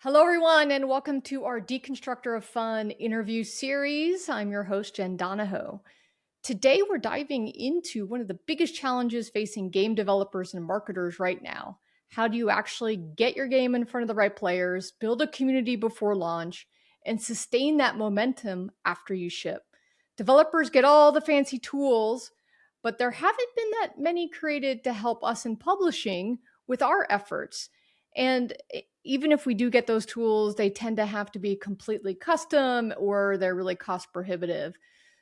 Hello, everyone, and welcome to our Deconstructor of Fun interview series. I'm your host, Jen Donahoe. Today, we're diving into one of the biggest challenges facing game developers and marketers right now. How do you actually get your game in front of the right players, build a community before launch, and sustain that momentum after you ship? Developers get all the fancy tools, but there haven't been that many created to help us in publishing with our efforts. And even if we do get those tools, they tend to have to be completely custom or they're really cost prohibitive.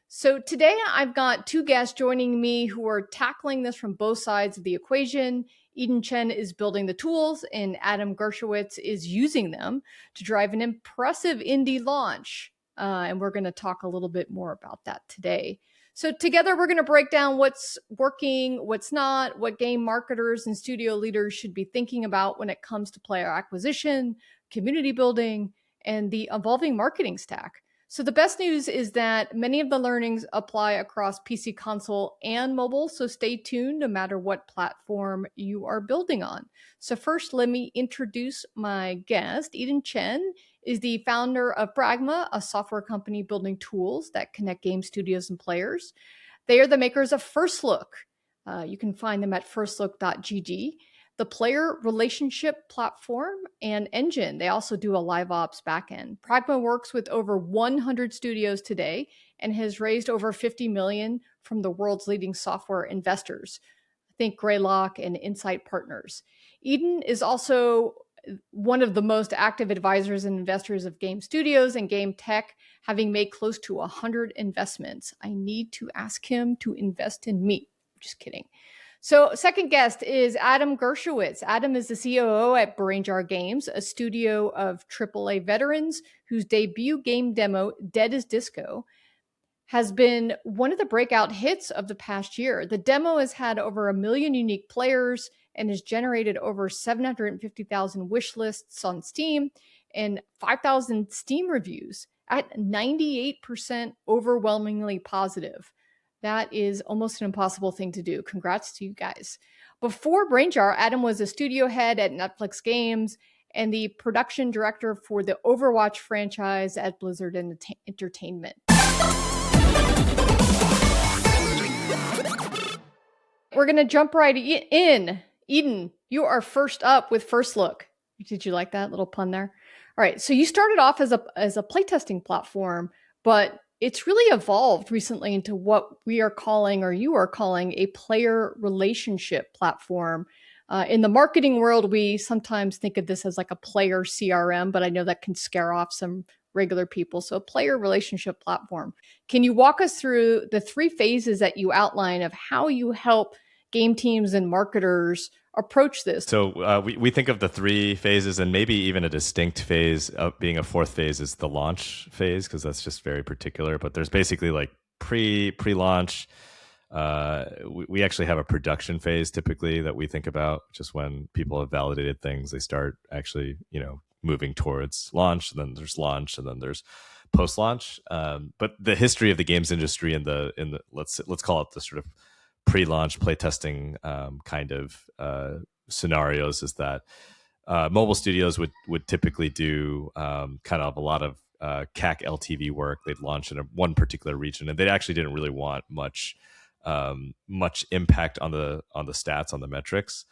So today I've got two guests joining me who are tackling this from both sides of the equation. Eden Chen is building the tools and Adam Gershowitz is using them to drive an impressive indie launch. And we're going to talk a little bit more about that today. So together we're going to break down what's working, what's not, what game marketers and studio leaders should be thinking about when it comes to player acquisition, community building, and the evolving marketing stack. So the best news is that many of the learnings apply across PC, console, and mobile. So stay tuned no matter what platform you are building on. So first, let me introduce my guest. Eden Chen is the founder of Pragma, a software company building tools that connect game studios and players. They are the makers of FirstLook. You can find them at firstlook.gg. The player relationship platform and engine. They also do a live ops backend. Pragma works with over 100 studios today and has raised over 50 million from the world's leading software investors. Think Greylock and Insight Partners. Eden is also one of the most active advisors and investors of game studios and game tech, having made close to 100 investments. I need to ask him to invest in me. Just kidding. So second guest is Adam Gershowitz. Adam is the COO at Brain Jar Games, a studio of AAA veterans whose debut game demo, Dead as Disco, has been one of the breakout hits of the past year. The demo has had over 1 million unique players and has generated over 750,000 wish lists on Steam and 5,000 Steam reviews at 98% overwhelmingly positive. That is almost an impossible thing to do. Congrats to you guys. Before Brainjar, Adam was a studio head at Netflix Games and the production director for the Overwatch franchise at Blizzard Entertainment. We're going to jump right in. Eden, you are first up with FirstLook. Did you like that little pun there? All right. So you started off as a playtesting platform, but it's really evolved recently into what we are calling, or you are calling, a player relationship platform. In the marketing world, we sometimes think of this as like a player CRM, but I know that can scare off some regular people. So a player relationship platform. Can you walk us through the 3 phases that you outline of how you help game teams and marketers approach this? So we think of the 3 phases, and maybe even a distinct phase of being a 4th phase is the launch phase, because that's just very particular. But there's basically like pre-launch. We actually have a production phase typically that we think about, just when people have validated things, they start actually, moving towards launch. And then there's launch, and then there's post-launch. But the history of the games industry in the let's call it the sort of pre-launch playtesting kind of scenarios is that mobile studios would typically do kind of a lot of CAC LTV work. They'd launch in one particular region, and they actually didn't really want much impact on the stats, on the metrics.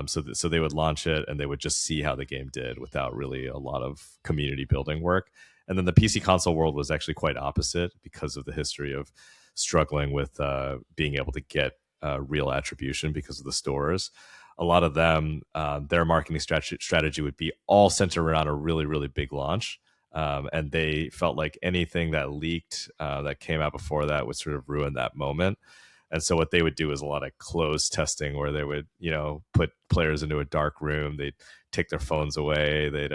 So they would launch it, and they would just see how the game did without really a lot of community building work. And then the PC console world was actually quite opposite, because of the history of struggling with being able to get real attribution because of the stores. A lot of them, their marketing strategy would be all centered around a really, really big launch. And they felt like anything that leaked that came out before that would sort of ruin that moment. And so what they would do is a lot of closed testing, where they would, put players into a dark room. They'd take their phones away. They'd,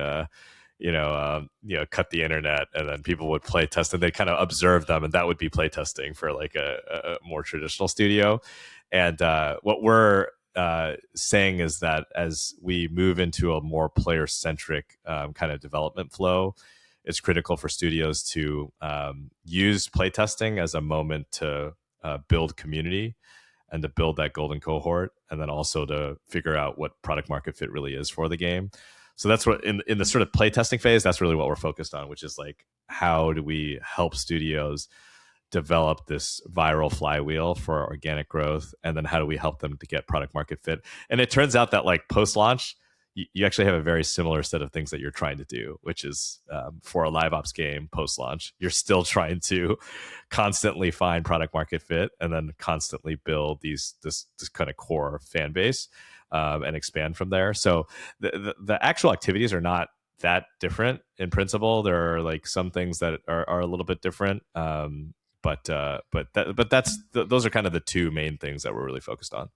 cut the internet, and then people would play test, and they'd kind of observe them. And that would be play testing for like a more traditional studio. And what we're saying is that as we move into a more player-centric kind of development flow, it's critical for studios to use playtesting as a moment to build community and to build that golden cohort, and then also to figure out what product market fit really is for the game. So that's what in the sort of playtesting phase, that's really what we're focused on, which is like, how do we help studios develop this viral flywheel for organic growth, and then how do we help them to get product market fit? And it turns out that like post launch, you actually have a very similar set of things that you're trying to do, which is for a live ops game post launch, you're still trying to constantly find product market fit and then constantly build this kind of core fan base, and expand from there. So the actual activities are not that different in principle. There are like some things that are a little bit different. Those are kind of the two main things that we're really focused on.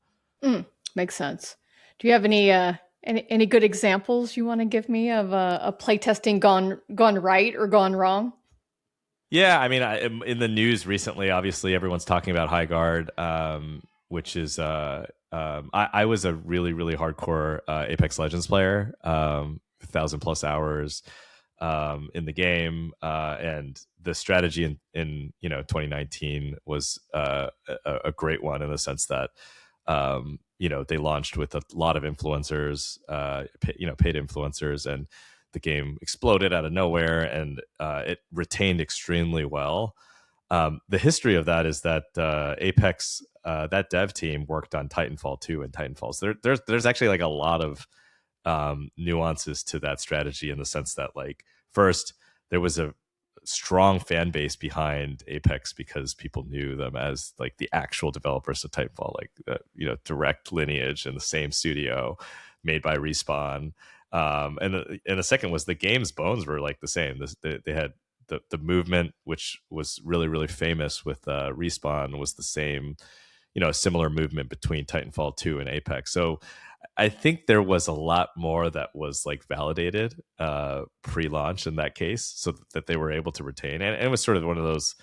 Makes sense. Do you have any good examples you want to give me of a playtesting gone right or gone wrong? Yeah, I mean, in the news recently, obviously everyone's talking about High Guard, which is I was a really really hardcore Apex Legends player, 1,000+ hours in the game, and the strategy in 2019 was a great one in the sense that they launched with a lot of influencers, paid influencers, and the game exploded out of nowhere, and it retained extremely well. The history of that is that Apex, that dev team worked on Titanfall 2 and Titanfall. So there's actually like a lot of nuances to that strategy, in the sense that, like, first, there was a strong fan base behind Apex because people knew them as like the actual developers of Titanfall, like direct lineage in the same studio, made by Respawn. And the second was the game's bones were like the same. They had the movement, which was really really famous with Respawn, was the same, similar movement between Titanfall 2 and Apex. So I think there was a lot more that was like validated pre-launch in that case, so that they were able to retain. And it was sort of one of those,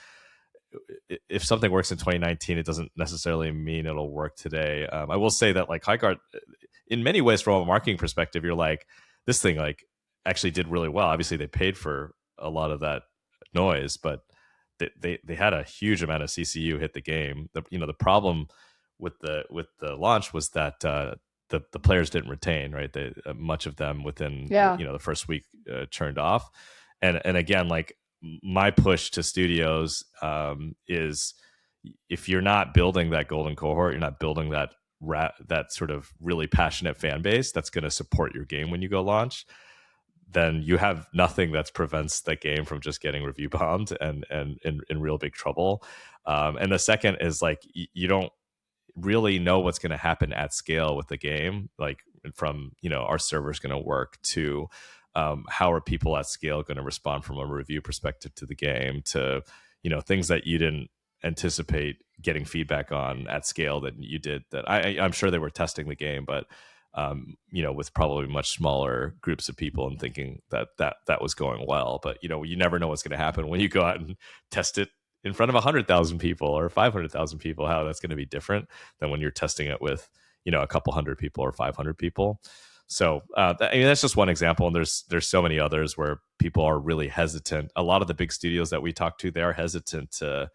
if something works in 2019, it doesn't necessarily mean it'll work today. I will say that like High Guard, in many ways, from a marketing perspective, you're like, this thing like actually did really well. Obviously, they paid for a lot of that noise, but they had a huge amount of CCU hit the game. The problem with the launch was that the players didn't retain, right? Much of them within the first week churned off. And again, like, my push to studios is, if you're not building that golden cohort, you're not building that sort of really passionate fan base that's going to support your game when you go launch, then you have nothing that prevents that game from just getting review bombed and in real big trouble. And the second is, like, you don't really know what's going to happen at scale with the game, like from our server's going to work to how are people at scale going to respond from a review perspective to the game, to things that you didn't anticipate getting feedback on at scale that you did. That I'm sure they were testing the game, but with probably much smaller groups of people, and thinking that was going well. But you never know what's going to happen when you go out and test it in front of 100,000 people or 500,000 people, how that's going to be different than when you're testing it with a couple hundred people or 500 people. So that's just one example, and there's so many others where people are really hesitant. A lot of the big studios that we talk to, they are hesitant to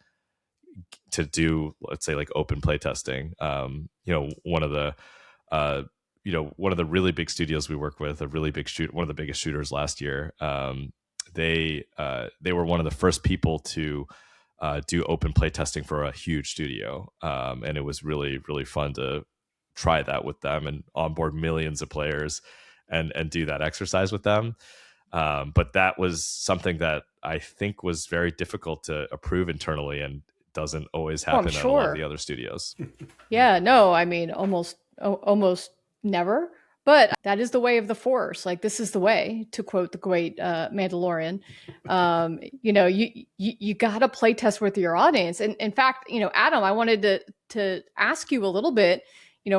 do, let's say, like open play testing. One of the really big studios we work with, one of the biggest shooters last year, they were one of the first people to do open play testing for a huge studio, and it was really really fun to try that with them and onboard millions of players and do that exercise with them. But that was something that I think was very difficult to approve internally, and doesn't always happen at a lot of the other studios. Yeah, no, I mean, almost never. But that is the way of the Force. Like, this is the way, to quote the great Mandalorian. You got to play test with your audience. And in fact, Adam, I wanted to ask you a little bit.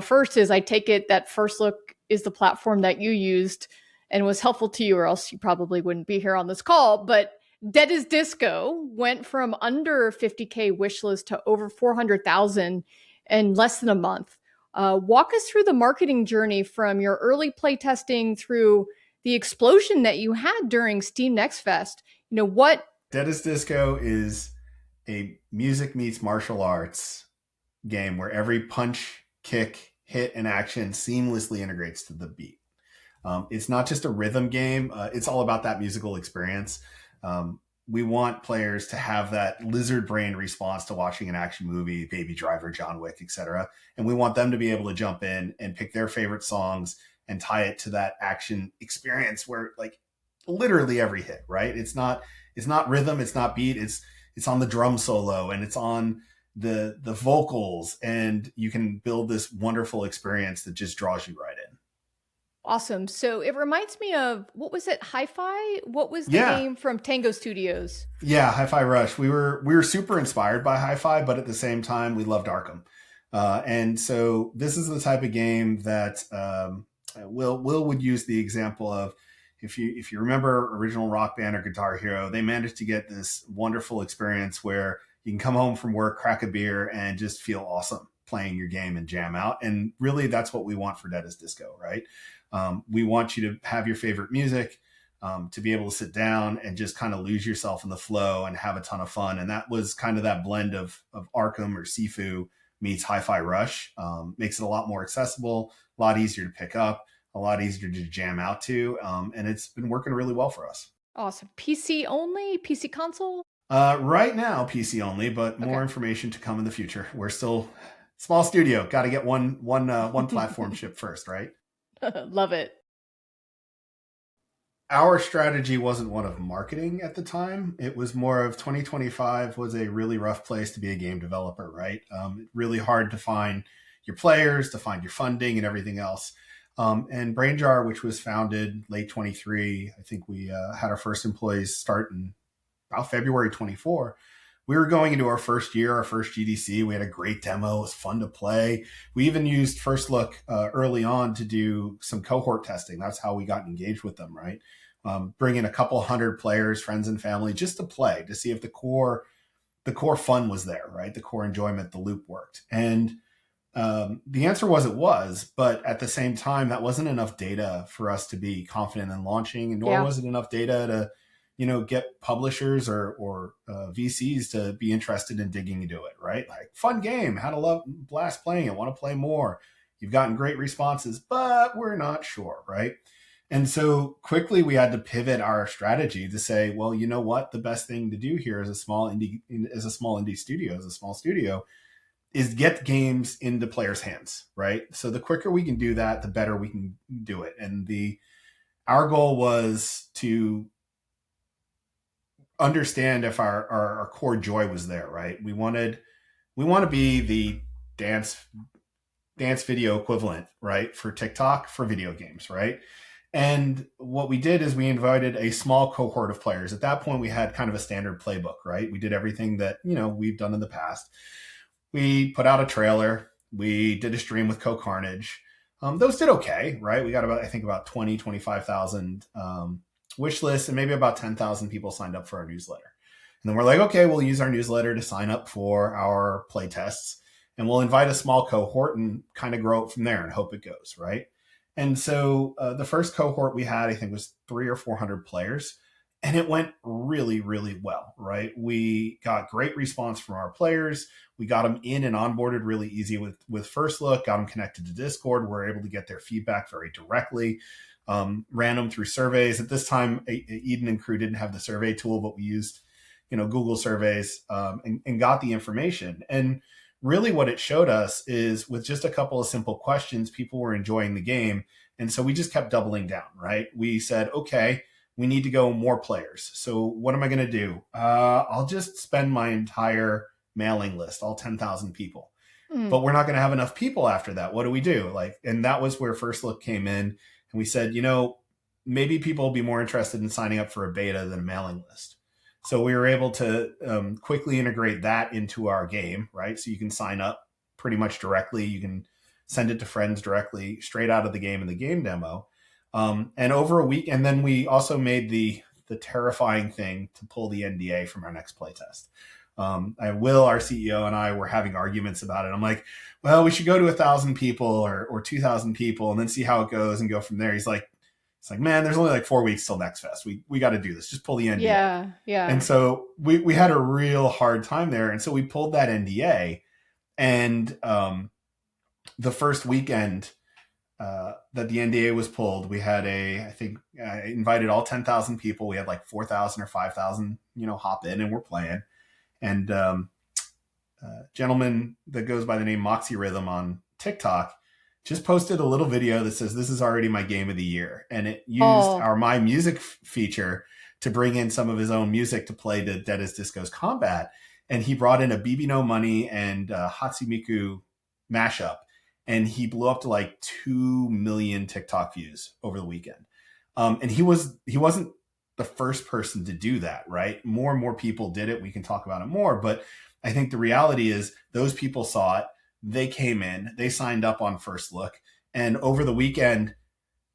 First is, I take it that FirstLook is the platform that you used and was helpful to you, or else you probably wouldn't be here on this call. But Dead is Disco went from under 50K wishlist to over 400,000 in less than a month. Walk us through the marketing journey from your early playtesting through the explosion that you had during Steam Next Fest. What Dead is Disco is a music meets martial arts game where every punch, kick, hit, and action seamlessly integrates to the beat. It's not just a rhythm game. It's all about that musical experience. We want players to have that lizard brain response to watching an action movie, Baby Driver, John Wick, etc. And we want them to be able to jump in and pick their favorite songs and tie it to that action experience where like literally every hit, right? It's not rhythm, it's not beat, it's on the drum solo and it's on the vocals, and you can build this wonderful experience that just draws you right in. Awesome. So it reminds me of, what was it? Hi-Fi? What was the game from Tango Studios? Yeah, Hi-Fi Rush. We were super inspired by Hi-Fi, but at the same time, we loved Arkham. And so this is the type of game that Will would use the example of, if you remember original Rock Band or Guitar Hero, they managed to get this wonderful experience where you can come home from work, crack a beer, and just feel awesome playing your game and jam out. And really, that's what we want for Dead as Disco, right? We want you to have your favorite music, to be able to sit down and just kind of lose yourself in the flow and have a ton of fun. And that was kind of that blend of Arkham or Sifu meets Hi-Fi Rush. Makes it a lot more accessible, a lot easier to pick up, a lot easier to jam out to. And it's been working really well for us. Awesome. PC only? PC console? Right now, PC only, but more information to come in the future. We're still small studio. Got to get one platform shipped first, right? Love it. Our strategy wasn't one of marketing at the time. It was more of 2025 was a really rough place to be a game developer, right? Really hard to find your players, to find your funding and everything else. And BrainJar, which was founded late 23, I think we had our first employees start in about February 24. We were going into our first year, our first GDC. We had a great demo. It was fun to play. We even used FirstLook early on to do some cohort testing. That's how we got engaged with them, right? Bring in a couple hundred players, friends and family, just to play, to see if the core fun was there, right? The core enjoyment, the loop worked. And the answer was it was, but at the same time, that wasn't enough data for us to be confident in launching, and nor was it enough data to get publishers or VCs to be interested in digging into it, right? Like, fun game, had a blast playing it, want to play more. You've gotten great responses, but we're not sure, right? And so quickly we had to pivot our strategy to say, well, you know what? The best thing to do here as a small indie studio, is get games into players' hands, right? So the quicker we can do that, the better we can do it. And our goal was to understand if our core joy was there, right? We want to be the dance video equivalent, right? For TikTok, for video games, right? And what we did is we invited a small cohort of players. At that point, we had kind of a standard playbook, right? We did everything that, we've done in the past. We put out a trailer. We did a stream with Co-Carnage. Those did okay, right? We got about 20, 25,000 wish lists, and maybe about 10,000 people signed up for our newsletter. And then we're like, okay, we'll use our newsletter to sign up for our play tests, and we'll invite a small cohort and kind of grow it from there and hope it goes, right? And so the first cohort we had, I think, was 300 or 400 players, and it went really, really well, right? We got great response from our players. We got them in and onboarded really easy with FirstLook, got them connected to Discord. We're able to get their feedback very directly. Ran them through surveys. At this time, Eden and crew didn't have the survey tool, but we used, Google surveys and got the information. And really what it showed us is with just a couple of simple questions, people were enjoying the game. And so we just kept doubling down, right? We said, okay, we need to go more players. So what am I going to do? I'll just spend my entire mailing list, all 10,000 people. But we're not going to have enough people after that. What do we do? And that was where FirstLook came in. And we said, maybe people will be more interested in signing up for a beta than a mailing list. So we were able to quickly integrate that into our game, right? So you can sign up pretty much directly. You can send it to friends directly, straight out of the game in the game demo. And over a week, and then we also made the terrifying thing to pull the NDA from our next playtest. Will, our CEO, and I were having arguments about it. I'm like, well, we should go to 1,000 people or 2,000 people and then see how it goes and go from there. He's like, man, there's only 4 weeks till Next Fest. We got to do this. Just pull the NDA. Yeah. And so we had a real hard time there. And so we pulled that NDA, and the first weekend, that the NDA was pulled, we had I think I invited all 10,000 people. We had like 4,000 or 5,000, hop in and we're playing. And gentleman that goes by the name Moxie Rhythm on TikTok just posted a little video that says, "This is already my game of the year." And it used our My Music feature to bring in some of his own music to play the Dead as Disco's Combat. And he brought in a BB No Money and Hatsimiku mashup. And he blew up to like 2 million TikTok views over the weekend. And he wasn't the first person to do that, right? More and more people did it. We can talk about it more. But I think the reality is those people saw it. They came in, they signed up on FirstLook. And over the weekend,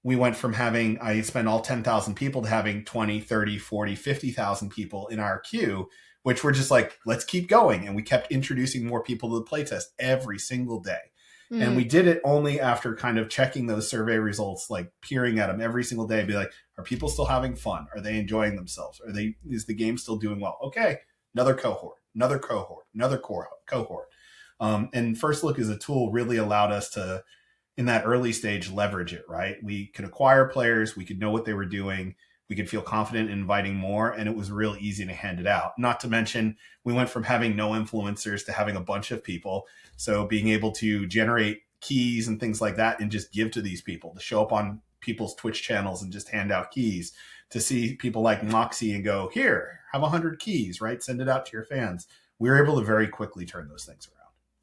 we went from I spent all 10,000 people to having 20, 30, 40, 50,000 people in our queue, which were just like, let's keep going. And we kept introducing more people to the playtest every single day. And we did it only after kind of checking those survey results, like peering at them every single day, be like, are people still having fun? Are they enjoying themselves? Is the game still doing well? Okay, another cohort. And FirstLook as a tool really allowed us to, in that early stage, leverage it, right? We could acquire players. We could know what they were doing. We could feel confident in inviting more, and it was real easy to hand it out. Not to mention, we went from having no influencers to having a bunch of people. So being able to generate keys and things like that and just give to these people, to show up on people's Twitch channels and just hand out keys, to see people like Moxie and go, here, have 100 keys, right? Send it out to your fans. We were able to very quickly turn those things around.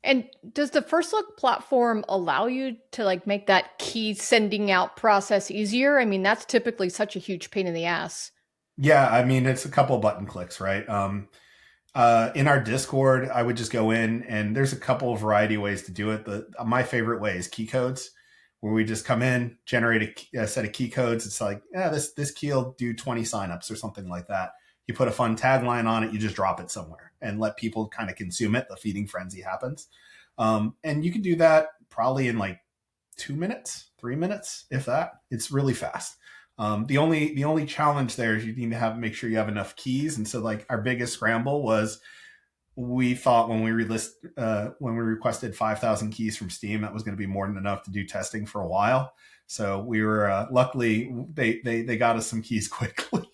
And does the FirstLook platform allow you to like make that key sending out process easier? I mean, that's typically such a huge pain in the ass. Yeah, I mean, it's a couple button clicks, right? In our Discord, I would just go in, and there's a couple of variety of ways to do it. My favorite way is key codes, where we just come in, generate a set of key codes. It's like, this key will do 20 signups or something like that. You put a fun tagline on it, you just drop it somewhere and let people kind of consume it. The feeding frenzy happens. And you can do that probably in like 2 minutes, 3 minutes, if that. It's really fast. The only challenge there is you need to make sure you have enough keys. And so like our biggest scramble was, we thought when we requested 5,000 keys from Steam, that was going to be more than enough to do testing for a while. So we were luckily they got us some keys quickly.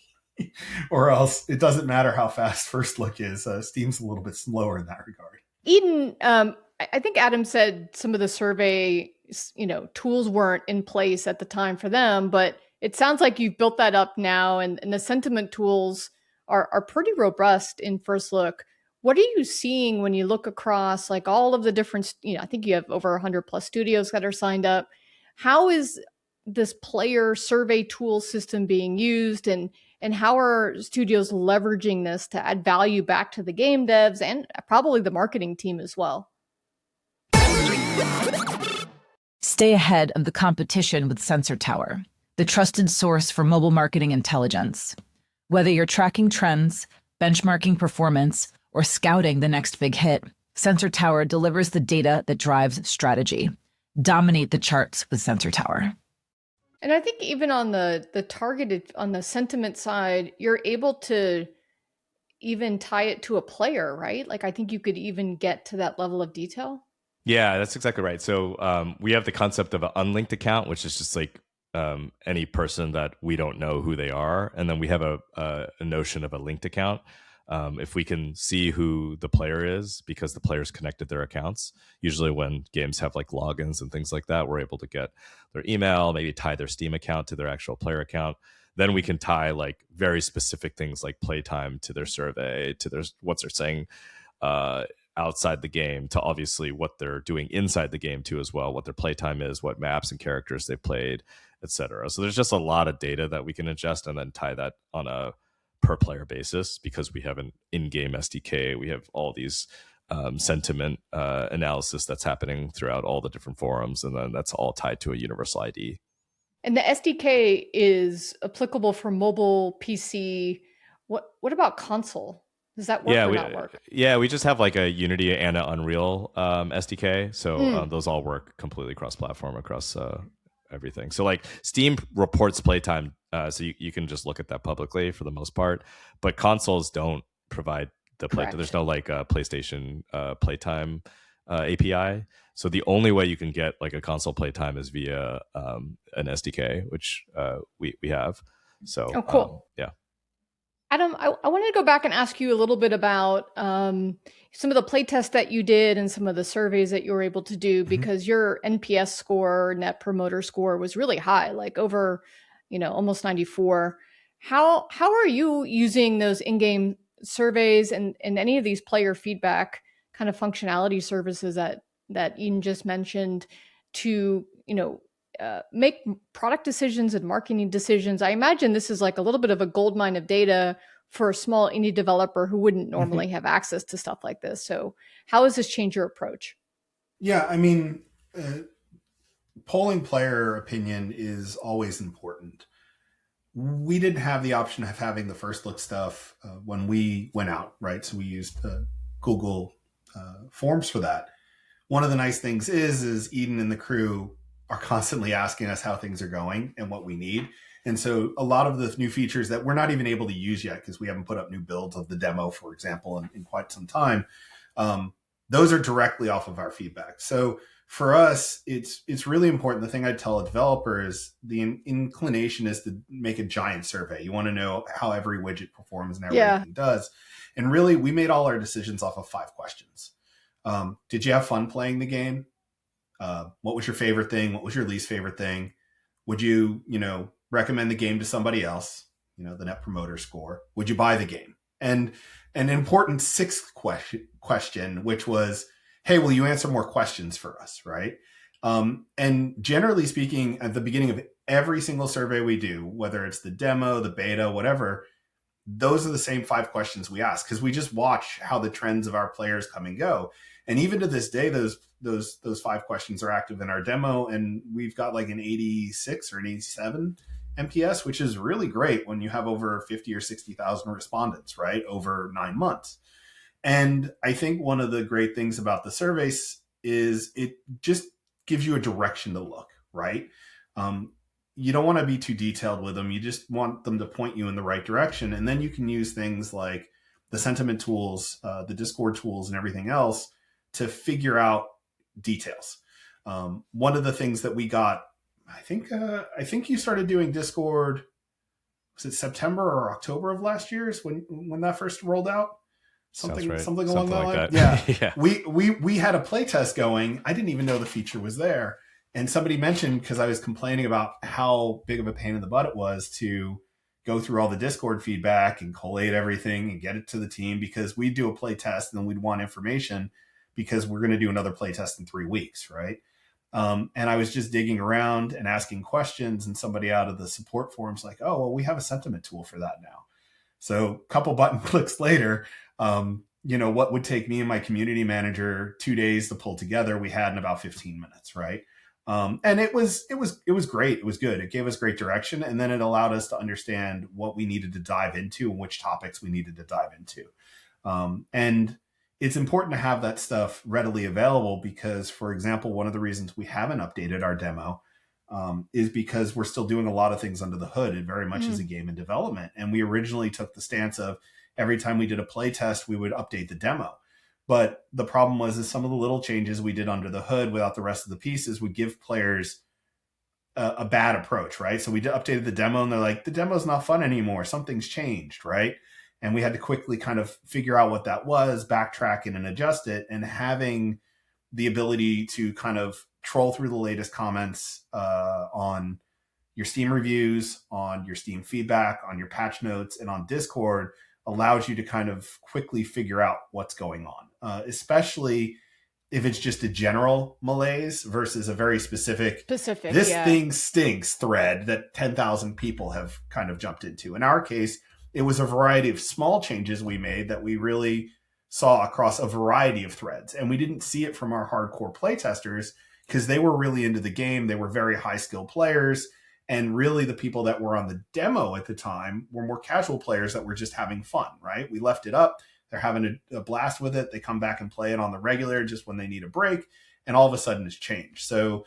Or else it doesn't matter how fast FirstLook is. Steam's a little bit slower in that regard. Eden, I think Adam said some of the survey, tools weren't in place at the time for them, but it sounds like you've built that up now, and the sentiment tools are pretty robust in FirstLook. What are you seeing when you look across like all of the different, I think you have over 100 plus studios that are signed up. How is this player survey tool system being used, and how are studios leveraging this to add value back to the game devs and probably the marketing team as well? Stay ahead of the competition with Sensor Tower, the trusted source for mobile marketing intelligence. Whether you're tracking trends, benchmarking performance, or scouting the next big hit, Sensor Tower delivers the data that drives strategy. Dominate the charts with Sensor Tower. And I think even on the targeted, on the sentiment side, you're able to even tie it to a player, right? Like I think you could even get to that level of detail. Yeah, that's exactly right. So we have the concept of an unlinked account, which is just like any person that we don't know who they are. And then we have a notion of a linked account. If we can see who the player is because the player's connected their accounts, usually when games have like logins and things like that, we're able to get their email, maybe tie their Steam account to their actual player account. Then we can tie like very specific things like playtime to their survey, to their what they're saying outside the game, to obviously what they're doing inside the game too as well, what their playtime is, what maps and characters they've played, etc. So there's just a lot of data that we can ingest and then tie that on a per player basis, because we have an in-game SDK. We have all these sentiment analysis that's happening throughout all the different forums, and then that's all tied to a universal ID. And the SDK is applicable for mobile, PC. What about console? Does that work or not work? Yeah, we just have like a Unity and an Unreal SDK. So those all work completely cross-platform across everything. So like Steam reports playtime, so you can just look at that publicly for the most part. But consoles don't provide the playtime. There's no like PlayStation playtime API. So the only way you can get like a console playtime is via an SDK, which we have. So Oh, cool. yeah. Adam, I wanted to go back and ask you a little bit about some of the play tests that you did and some of the surveys that you were able to do, because your NPS score, Net Promoter Score, was really high, like over, almost 94. How are you using those in-game surveys and any of these player feedback kind of functionality services that Eden just mentioned to, make product decisions and marketing decisions? I imagine this is like a little bit of a goldmine of data for a small indie developer who wouldn't normally have access to stuff like this. So how has this changed your approach? Yeah, I mean, polling player opinion is always important. We didn't have the option of having the FirstLook stuff when we went out, right? So we used Google Forms for that. One of the nice things is Eden and the crew are constantly asking us how things are going and what we need. And so a lot of the new features that we're not even able to use yet, because we haven't put up new builds of the demo, for example, in quite some time, those are directly off of our feedback. So for us, it's really important. The thing I tell a developer is the inclination is to make a giant survey. You want to know how every widget performs and everything does. And really, we made all our decisions off of 5 questions. Did you have fun playing the game? What was your favorite thing? What was your least favorite thing? Would you, recommend the game to somebody else? The Net Promoter Score. Would you buy the game? And an important 6th question, which was, hey, will you answer more questions for us, right? And generally speaking, at the beginning of every single survey we do, whether it's the demo, the beta, whatever, those are the same 5 questions we ask, because we just watch how the trends of our players come and go. And even to this day, those 5 questions are active in our demo, and we've got like an 86 or an 87 MPS, which is really great when you have over 50 or 60,000 respondents, right, over 9 months. And I think one of the great things about the surveys is it just gives you a direction to look, right? You don't want to be too detailed with them. You just want them to point you in the right direction. And then you can use things like the sentiment tools, the Discord tools, and everything else to figure out details. One of the things that we got, I think you started doing Discord, was it September or October of last year is when that first rolled out? Something along that line. Yeah. We had a play test going. I didn't even know the feature was there. And somebody mentioned, because I was complaining about how big of a pain in the butt it was to go through all the Discord feedback and collate everything and get it to the team, because we do a play test and then we'd want information because we're going to do another play test in 3 weeks, right? And I was just digging around and asking questions, and somebody out of the support forums like, oh, well, we have a sentiment tool for that now. So a couple button clicks later, what would take me and my community manager 2 days to pull together, we had in about 15 minutes, right? And it was great. It was good. It gave us great direction. And then it allowed us to understand what we needed to dive into and which topics we needed to dive into. And it's important to have that stuff readily available, because, for example, one of the reasons we haven't updated our demo is because we're still doing a lot of things under the hood. It very much is a game in development. And we originally took the stance of every time we did a play test, we would update the demo. But the problem was some of the little changes we did under the hood without the rest of the pieces would give players a bad approach, right? So we updated the demo and they're like, the demo's not fun anymore. Something's changed, right? And we had to quickly kind of figure out what that was, backtrack it and adjust it. And having the ability to kind of troll through the latest comments on your Steam reviews, on your Steam feedback, on your patch notes, and on Discord allows you to kind of quickly figure out what's going on, especially if it's just a general malaise versus a very specific thing stinks thread that 10,000 people have kind of jumped into. In our case, it was a variety of small changes we made that we really saw across a variety of threads. And we didn't see it from our hardcore playtesters because they were really into the game. They were very high skill players. And really the people that were on the demo at the time were more casual players that were just having fun, right? We left it up. They're having a blast with it. They come back and play it on the regular just when they need a break. And all of a sudden it's changed. So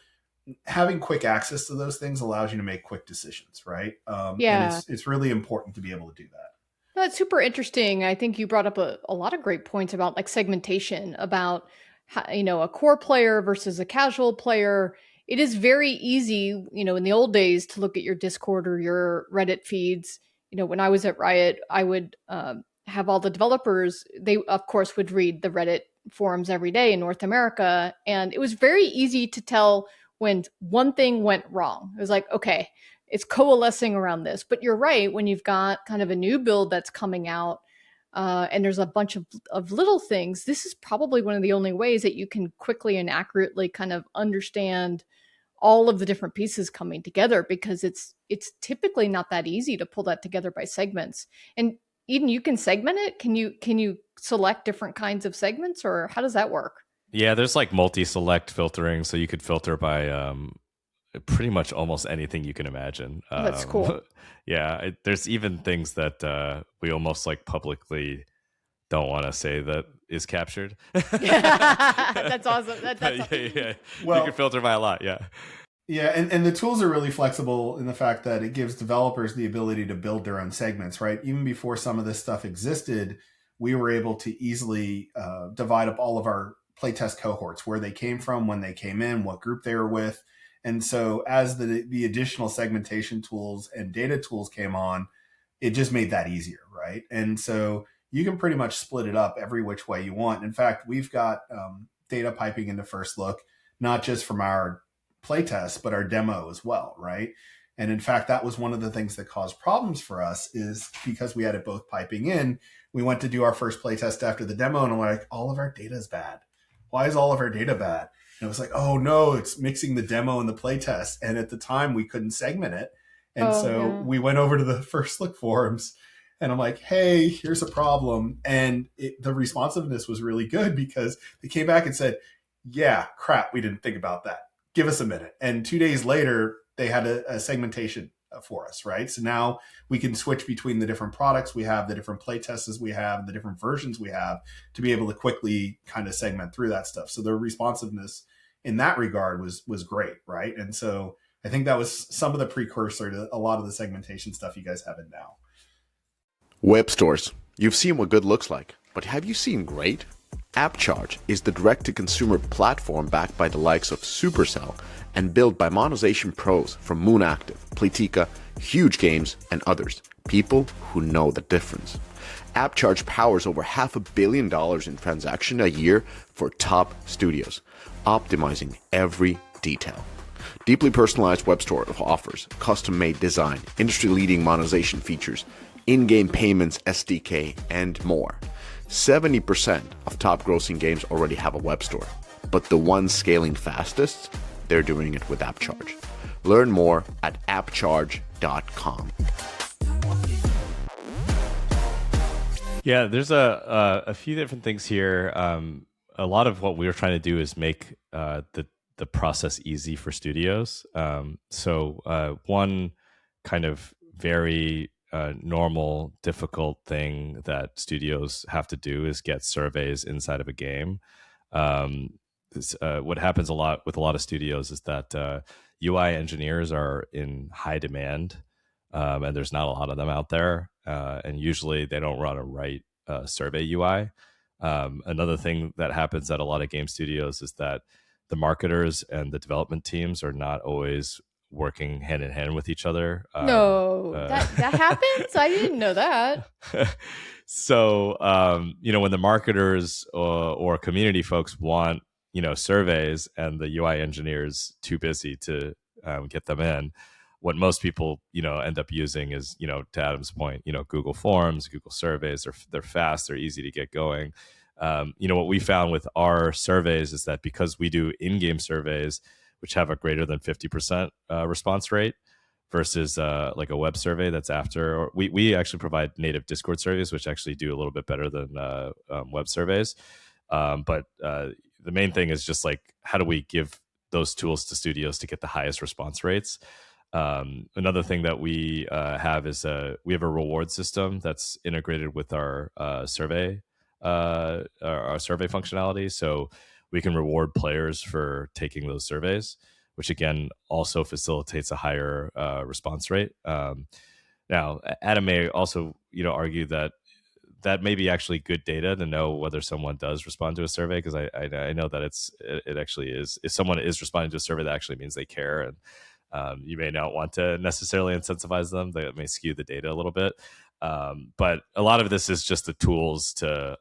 having quick access to those things allows you to make quick decisions, right? And it's really important to be able to do that. That's super interesting. I think you brought up a lot of great points about like segmentation, about a core player versus a casual player. It is very easy, in the old days to look at your Discord or your Reddit feeds. When I was at Riot, I would have all the developers, they of course would read the Reddit forums every day in North America. And it was very easy to tell when one thing went wrong. It was like, okay, it's coalescing around this. But you're right, when you've got kind of a new build that's coming out, and there's a bunch of little things, this is probably one of the only ways that you can quickly and accurately kind of understand all of the different pieces coming together, because it's typically not that easy to pull that together by segments. And Eden, you can segment it. Can you select different kinds of segments, or how does that work? Yeah, there's like multi-select filtering, so you could filter by pretty much almost anything you can imagine. That's cool. Yeah, there's even things that we almost like publicly don't want to say that is captured. That's awesome. That's yeah. Well, you can filter by a lot. Yeah. Yeah, and the tools are really flexible in the fact that it gives developers the ability to build their own segments, right? Even before some of this stuff existed, we were able to easily divide up all of our playtest cohorts, where they came from, when they came in, what group they were with. And so as the additional segmentation tools and data tools came on, it just made that easier, right? And so you can pretty much split it up every which way you want. In fact, we've got data piping into FirstLook, not just from our playtest, but our demo as well, right? And in fact, that was one of the things that caused problems for us, is because we had it both piping in. We went to do our first playtest after the demo, and we're like, all of our data is bad. Why is all of our data bad? And it was like, oh no, it's mixing the demo and the playtest. And at the time, we couldn't segment it. And we went over to the FirstLook forums, and I'm like, hey, here's a problem. And the responsiveness was really good, because they came back and said, yeah, crap, we didn't think about that. Give us a minute. And 2 days later, they had a segmentation for us, right? So now we can switch between the different products we have, the different play tests we have, the different versions we have, to be able to quickly kind of segment through that stuff. So the responsiveness in that regard was great, right? And so I think that was some of the precursor to a lot of the segmentation stuff you guys have in now. Web stores. You've seen what good looks like, but have you seen great? AppCharge is the direct-to-consumer platform backed by the likes of Supercell and built by monetization pros from Moonactive, Playtika, Huge Games, and others. People who know the difference. AppCharge powers over $500 million in transaction a year for top studios, optimizing every detail. Deeply personalized web store offers custom-made design, industry-leading monetization features, in-game payments, SDK, and more. 70% of top grossing games already have a web store, but the ones scaling fastest, they're doing it with AppCharge. Learn more at appcharge.com. Yeah, there's a few different things here. A lot of what we're trying to do is make the process easy for studios. So one kind of very normal, difficult thing that studios have to do is get surveys inside of a game. What happens a lot with a lot of studios is that UI engineers are in high demand, and there's not a lot of them out there. And usually they don't want to write survey UI. Another thing that happens at a lot of game studios is that the marketers and the development teams are not always working hand in hand with each other. That happens? I didn't know that. So, when the marketers or community folks want, surveys, and the UI engineers too busy to get them in, what most people, end up using is, to Adam's point, Google Forms, Google Surveys. They're fast, they're easy to get going. What we found with our surveys is that because we do in-game surveys, which have a greater than 50% response rate, versus like a web survey that's after. Or we actually provide native Discord surveys, which actually do a little bit better than web surveys. But the main thing is just like, how do we give those tools to studios to get the highest response rates? Another thing that we have is we have a reward system that's integrated with our survey functionality. So we can reward players for taking those surveys, which again also facilitates a higher response rate. Now, Adam may also argue that that may be actually good data to know whether someone does respond to a survey, because I know that it actually is. If someone is responding to a survey, that actually means they care, and you may not want to necessarily incentivize them. That may skew the data a little bit. But a lot of this is just the tools to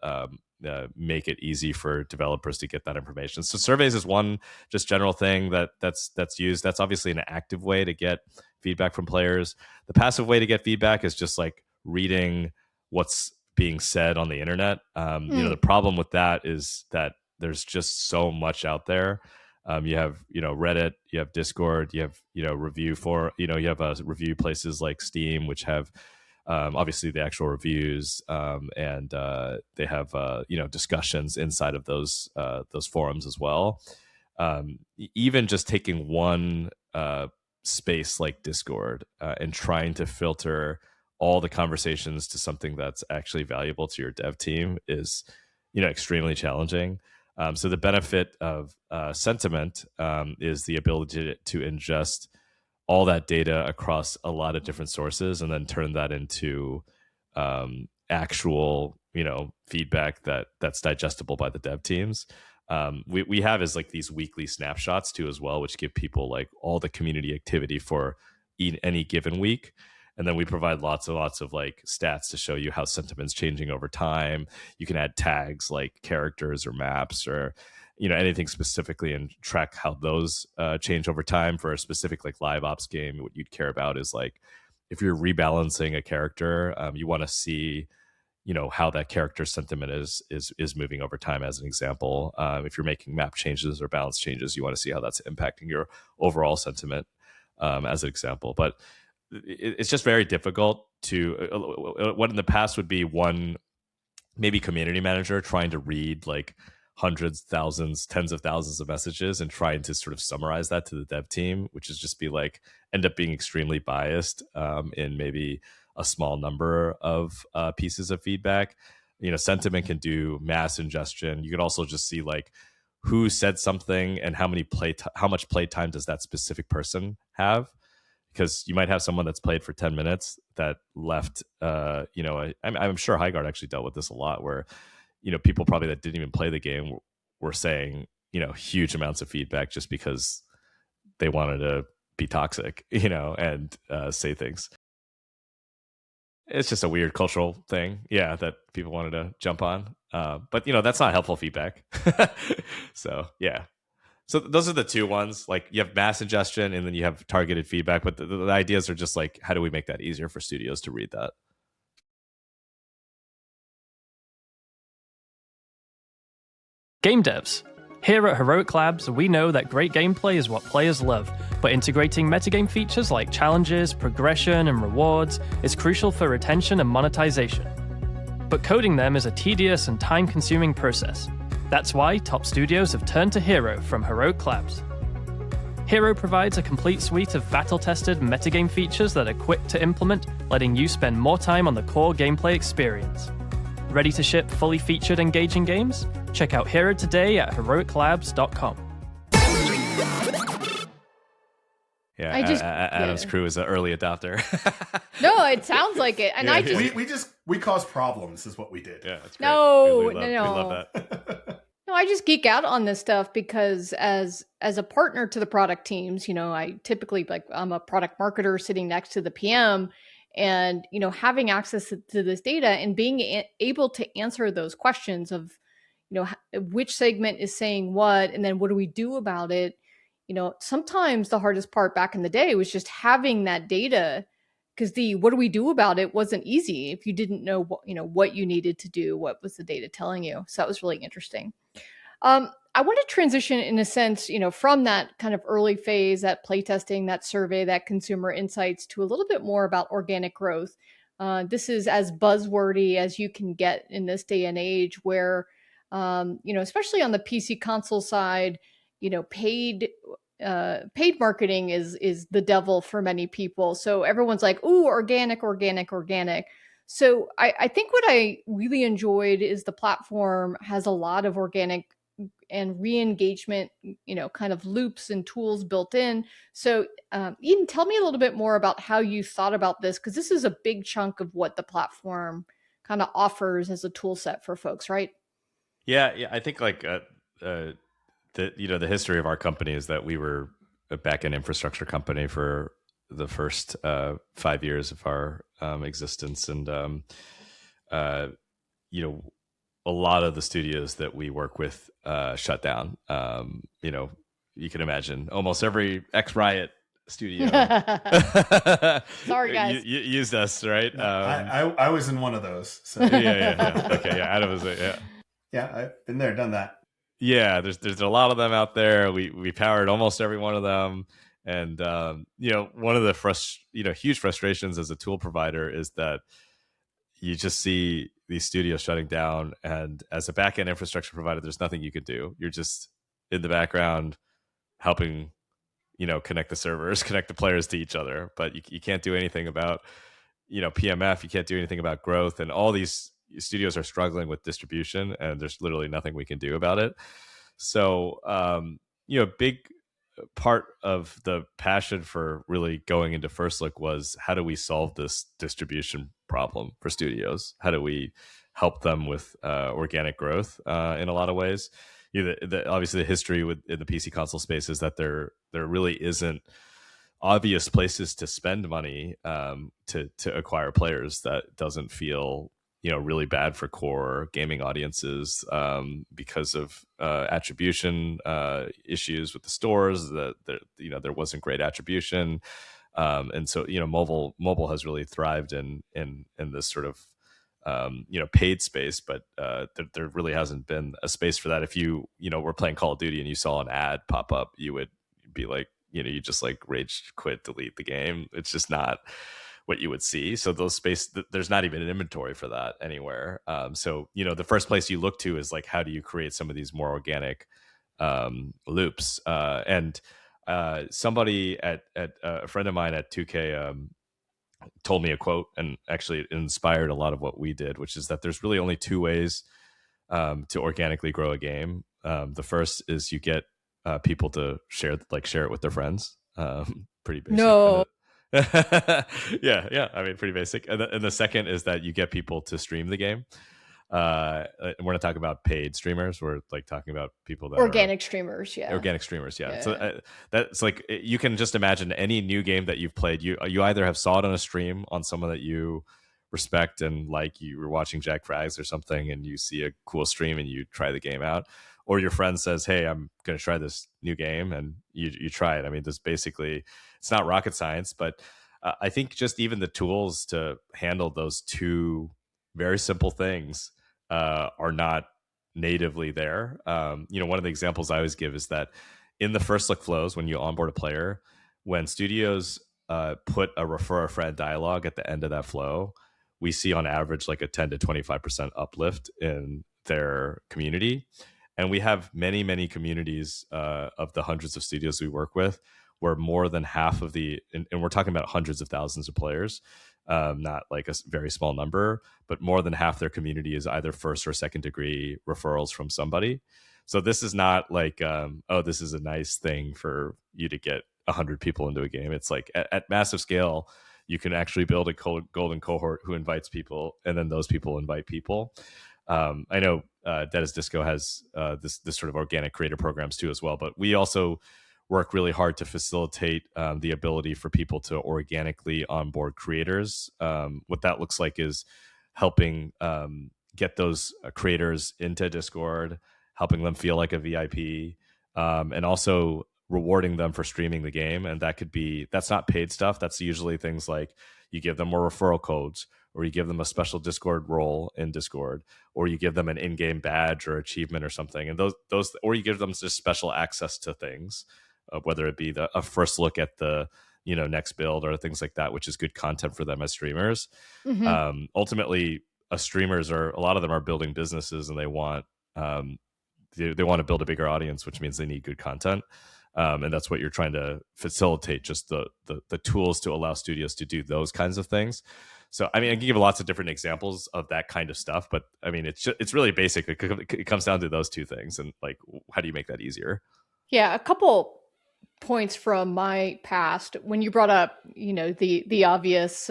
make it easy for developers to get that information. So surveys is one just general thing that's used. That's obviously an active way to get feedback from players. The passive way to get feedback is just like reading what's being said on the internet. The problem with that is that there's just so much out there. You have, Reddit, you have Discord, you have, review review places like Steam, which have obviously the actual reviews, and they have discussions inside of those forums as well. Even just taking one space like Discord and trying to filter all the conversations to something that's actually valuable to your dev team is extremely challenging. So the benefit of sentiment is the ability to ingest all that data across a lot of different sources and then turn that into actual feedback that's digestible by the dev teams. We have is like these weekly snapshots too as well, which give people like all the community activity for any given week. And then we provide lots of like stats to show you how sentiment's changing over time. You can add tags like characters or maps or anything specifically and track how those change over time. For a specific like live ops game, what you'd care about is like if you're rebalancing a character, you want to see how that character sentiment is moving over time. As an example, if you're making map changes or balance changes, you want to see how that's impacting your overall sentiment, as an example. But it's just very difficult to what in the past would be one maybe community manager trying to read like hundreds, thousands, tens of thousands of messages and trying to sort of summarize that to the dev team, which is just be like end up being extremely biased in maybe a small number of pieces of feedback. Sentiment can do mass ingestion. You could also just see like who said something and how much play time does that specific person have. Because you might have someone that's played for 10 minutes that left, I'm sure Highguard actually dealt with this a lot where, people probably that didn't even play the game were saying, huge amounts of feedback just because they wanted to be toxic, and say things. It's just a weird cultural thing, that people wanted to jump on. But, that's not helpful feedback. So, yeah. So those are the two ones. Like you have mass ingestion and then you have targeted feedback. But the ideas are just like, how do we make that easier for studios to read that? Game devs. Here at Heroic Labs, we know that great gameplay is what players love, but integrating metagame features like challenges, progression, and rewards is crucial for retention and monetization. But coding them is a tedious and time-consuming process. That's why top studios have turned to Hero from Heroic Labs. Hero provides a complete suite of battle-tested metagame features that are quick to implement, letting you spend more time on the core gameplay experience. Ready to ship fully featured, engaging games? Check out Hero today at heroiclabs.com. Yeah, Adam's crew is an early adopter. No, it sounds like it. And we caused problems is what we did. Yeah, that's great. No. We love that. No, I just geek out on this stuff because as a partner to the product teams, I typically I'm a product marketer sitting next to the PM and, having access to this data and being able to answer those questions of, which segment is saying what, and then what do we do about it? Sometimes the hardest part back in the day was just having that data, because what do we do about it wasn't easy if you didn't know what you needed to do, what was the data telling you. So that was really interesting. I want to transition in a sense, from that kind of early phase, that playtesting, that survey, that consumer insights, to a little bit more about organic growth. This is as buzzwordy as you can get in this day and age where, especially on the PC console side, paid marketing is the devil for many people. So everyone's like, ooh, organic. So I think what I really enjoyed is the platform has a lot of organic and re-engagement, kind of loops and tools built in. So Eden, tell me a little bit more about how you thought about this, because this is a big chunk of what the platform kind of offers as a tool set for folks, right? Yeah. I think like the history of our company is that we were a back-end infrastructure company for the first 5 years of our existence, and a lot of the studios that we work with shut down. You can imagine almost every X-Riot studio Sorry, guys. used us, right? I was in one of those. So. Yeah. Okay, yeah, Adam was Yeah, I've been there, done that. Yeah, there's a lot of them out there. We powered almost every one of them, and one of the huge frustrations as a tool provider is that you just see these studios shutting down, and as a back-end infrastructure provider, there's nothing you can do. You're just in the background helping, connect the servers, connect the players to each other, but you can't do anything about, PMF. You can't do anything about growth, and all these studios are struggling with distribution, and there's literally nothing we can do about it. So, big part of the passion for really going into FirstLook was, how do we solve this distribution problem for studios? How do we help them with organic growth in a lot of ways? Obviously, the history in the PC console space is that there really isn't obvious places to spend money to acquire players. That doesn't feel really bad for core gaming audiences because of attribution issues with the stores. That there wasn't great attribution, and so mobile has really thrived in this sort of paid space, but there really hasn't been a space for that. If you were playing Call of Duty and you saw an ad pop up, you would be like, you just like rage quit, delete the game. It's just not what you would see. So there's not even an inventory for that anywhere. So the first place you look to is like, how do you create some of these more organic loops? And somebody at a friend of mine at 2K told me a quote, and actually it inspired a lot of what we did, which is that there's really only two ways to organically grow a game. The first is you get people to share it with their friends. Pretty basic. No. Yeah. I mean, pretty basic. And the second is that you get people to stream the game. We're not talking about paid streamers. We're like talking about people that organic streamers. Yeah. Organic streamers. Yeah. So that's like, you can just imagine any new game that you've played. You either have saw it on a stream on someone that you respect and like, you were watching Jack Frags or something, and you see a cool stream and you try the game out, or your friend says, "Hey, I'm going to try this new game," and you try it. I mean, this basically, it's not rocket science, but I think just even the tools to handle those two very simple things are not natively there. One of the examples I always give is that in the FirstLook flows, when you onboard a player, when studios put a refer a friend dialogue at the end of that flow, we see on average like a 10 to 25% uplift in their community. And we have many, many communities of the hundreds of studios we work with, where more than half of and we're talking about hundreds of thousands of players, not like a very small number, but more than half their community is either first or second degree referrals from somebody. So this is not like, this is a nice thing for you to get 100 people into a game. It's like at massive scale, you can actually build a golden cohort who invites people, and then those people invite people. I know Dennis Disco has this sort of organic creator programs too as well, but we also work really hard to facilitate the ability for people to organically onboard creators. What that looks like is helping get those creators into Discord, helping them feel like a VIP, and also rewarding them for streaming the game. And that's not paid stuff. That's usually things like you give them more referral codes, or you give them a special Discord role in Discord, or you give them an in-game badge or achievement or something. And those, or you give them just special access to things, whether it be a first look at the next build or things like that, which is good content for them as streamers. Mm-hmm. Ultimately, a lot of them are building businesses, and they want they want to build a bigger audience, which means they need good content. And that's what you're trying to facilitate, just the tools to allow studios to do those kinds of things. So, I mean, I can give lots of different examples of that kind of stuff, but I mean, it's really basic. It comes down to those two things. And like, how do you make that easier? Yeah. A couple points from my past when you brought up, the obvious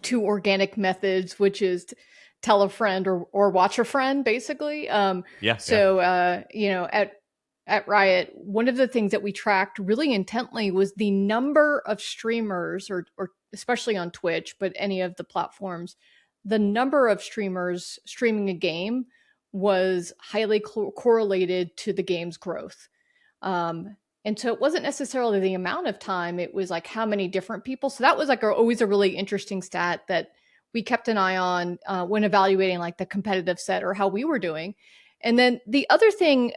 two organic methods, which is tell a friend or watch a friend, basically. So, you know, at Riot, one of the things that we tracked really intently was the number of streamers, or especially on Twitch, but any of the platforms, the number of streamers streaming a game was highly correlated to the game's growth. And so it wasn't necessarily the amount of time, it was like how many different people. So that was like always a really interesting stat that we kept an eye on when evaluating like the competitive set or how we were doing. And then the other thing,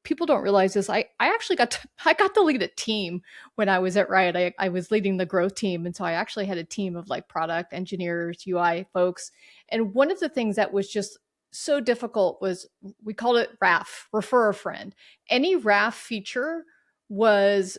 people don't realize this. I actually got to lead a team when I was at Riot. I was leading the growth team. And so I actually had a team of like product engineers, UI folks. And one of the things that was just so difficult was, we called it RAF, refer a friend. Any RAF feature was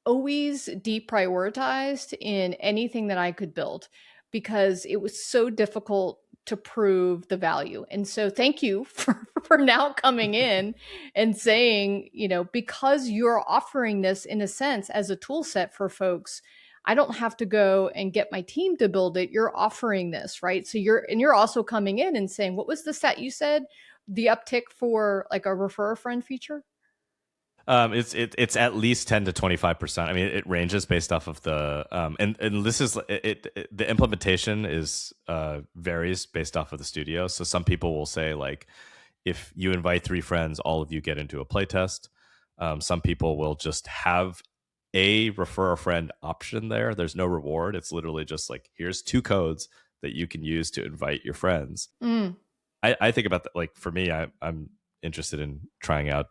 always deprioritized in anything that I could build because it was so difficult to prove the value. And so thank you for now coming in and saying, you know, because you're offering this in a sense as a tool set for folks, I don't have to go and get my team to build it. You're offering this, right? So you're also coming in and saying, what was the stat you said? The uptick for like a refer a friend feature? It's at least 10 to 25%. I mean, it ranges based off of the and this is the implementation is varies based off of the studio. So some people will say like, if you invite 3 friends, all of you get into a playtest. Some people will just have a refer a friend option there. There's no reward. It's literally just like, here's 2 codes that you can use to invite your friends. I think about that. Like for me, I'm interested in trying out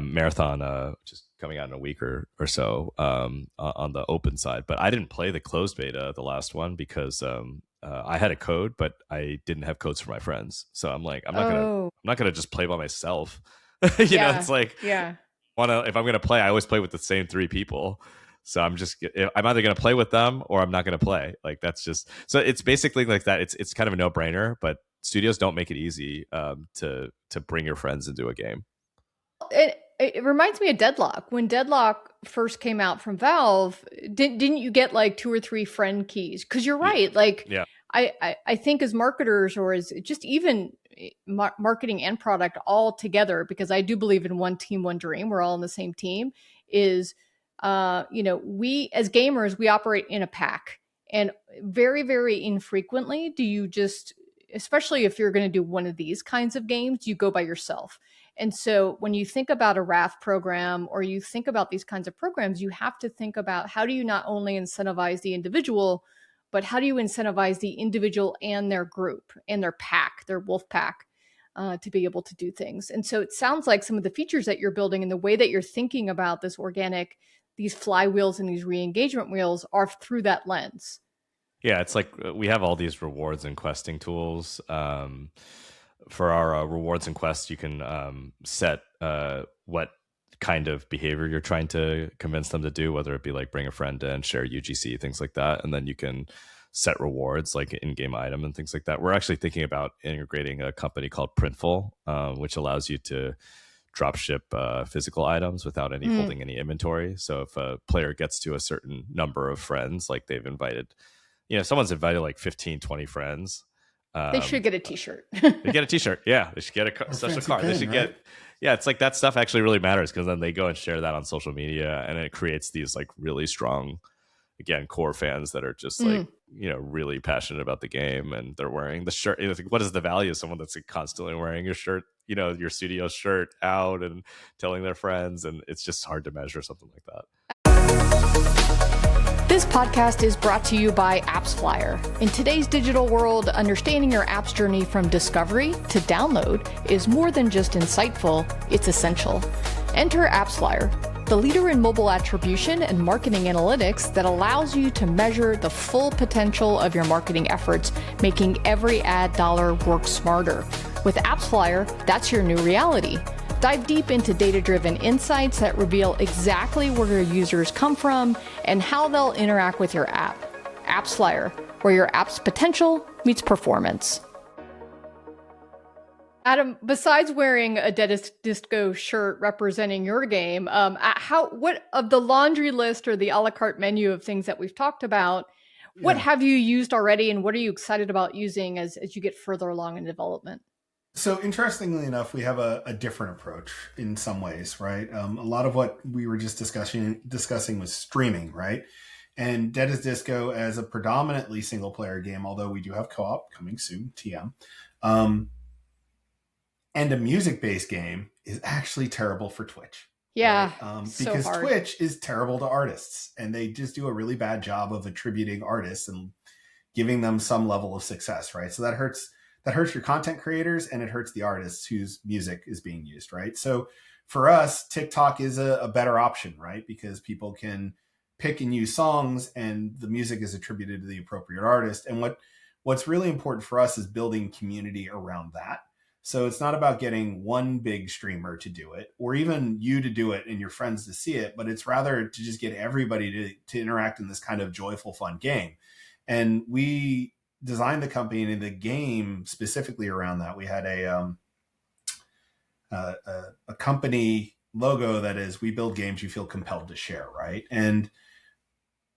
Marathon, which is coming out in a week or so on the open side. But I didn't play the closed beta, the last one, because I had a code, but I didn't have codes for my friends. So I'm like, I'm not gonna just play by myself. you know, it's like, if I'm gonna play, I always play with the same 3 people. So I'm either gonna play with them or I'm not gonna play. Like that's just, so it's basically like that. It's kind of a no brainer, but studios don't make it easy to bring your friends into a game. It reminds me of Deadlock. When Deadlock first came out from Valve, didn't you get like 2 or 3 friend keys? Because you're right. Like, I think as marketers, or as just even marketing and product all together, because I do believe in one team, one dream, we're all on the same team, is, you know, we as gamers, we operate in a pack. And very, very infrequently do you just, especially if you're going to do one of these kinds of games, you go by yourself. And so when you think about a RAF program, or you think about these kinds of programs, you have to think about, how do you not only incentivize the individual, but how do you incentivize the individual and their group and their pack, their wolf pack, to be able to do things. And so it sounds like some of the features that you're building and the way that you're thinking about this organic, these flywheels and these re-engagement wheels are through that lens. Yeah, it's like we have all these rewards and questing tools. For our rewards and quests, you can set what kind of behavior you're trying to convince them to do, whether it be like bring a friend in, share UGC, things like that. And then you can set rewards like in-game item and things like that. We're actually thinking about integrating a company called Printful, which allows you to drop ship physical items without holding any inventory. So if a player gets to a certain number of friends, like they've invited, you know, if someone's invited like 15, 20 friends, they should get a t-shirt. They get a t-shirt. Yeah. They should get a special card. They should get, it's like that stuff actually really matters, because then they go and share that on social media, and it creates these like really strong, again, core fans that are just like, you know, really passionate about the game, and they're wearing the shirt. You know, what is the value of someone that's like constantly wearing your shirt, you know, your studio shirt out and telling their friends? And it's just hard to measure something like that. This podcast is brought to you by AppsFlyer. In today's digital world, understanding your app's journey from discovery to download is more than just insightful, it's essential. Enter AppsFlyer, the leader in mobile attribution and marketing analytics that allows you to measure the full potential of your marketing efforts, making every ad dollar work smarter. With AppsFlyer, that's your new reality. Dive deep into data-driven insights that reveal exactly where your users come from and how they'll interact with your app. AppsFlyer, where your app's potential meets performance. Adam, besides wearing a Dead Disco shirt representing your game, what of the laundry list or the a la carte menu of things that we've talked about, What have you used already, and what are you excited about using as you get further along in development? So interestingly enough, we have a different approach in some ways, right? A lot of what we were just discussing was streaming, right? And Dead as Disco as a predominantly single player game, although we do have co-op coming soon, TM, and a music-based game is actually terrible for Twitch. Yeah, right? so because hard. Twitch is terrible to artists, and they just do a really bad job of attributing artists and giving them some level of success, right? So that hurts your content creators, and it hurts the artists whose music is being used, right? So for us, TikTok is a better option, right? Because people can pick and use songs, and the music is attributed to the appropriate artist. And what's really important for us is building community around that. So it's not about getting one big streamer to do it, or even you to do it and your friends to see it, but it's rather to just get everybody to interact in this kind of joyful, fun game. And we designed the company and the game specifically around that. We had a company logo that is, we build games you feel compelled to share, right? And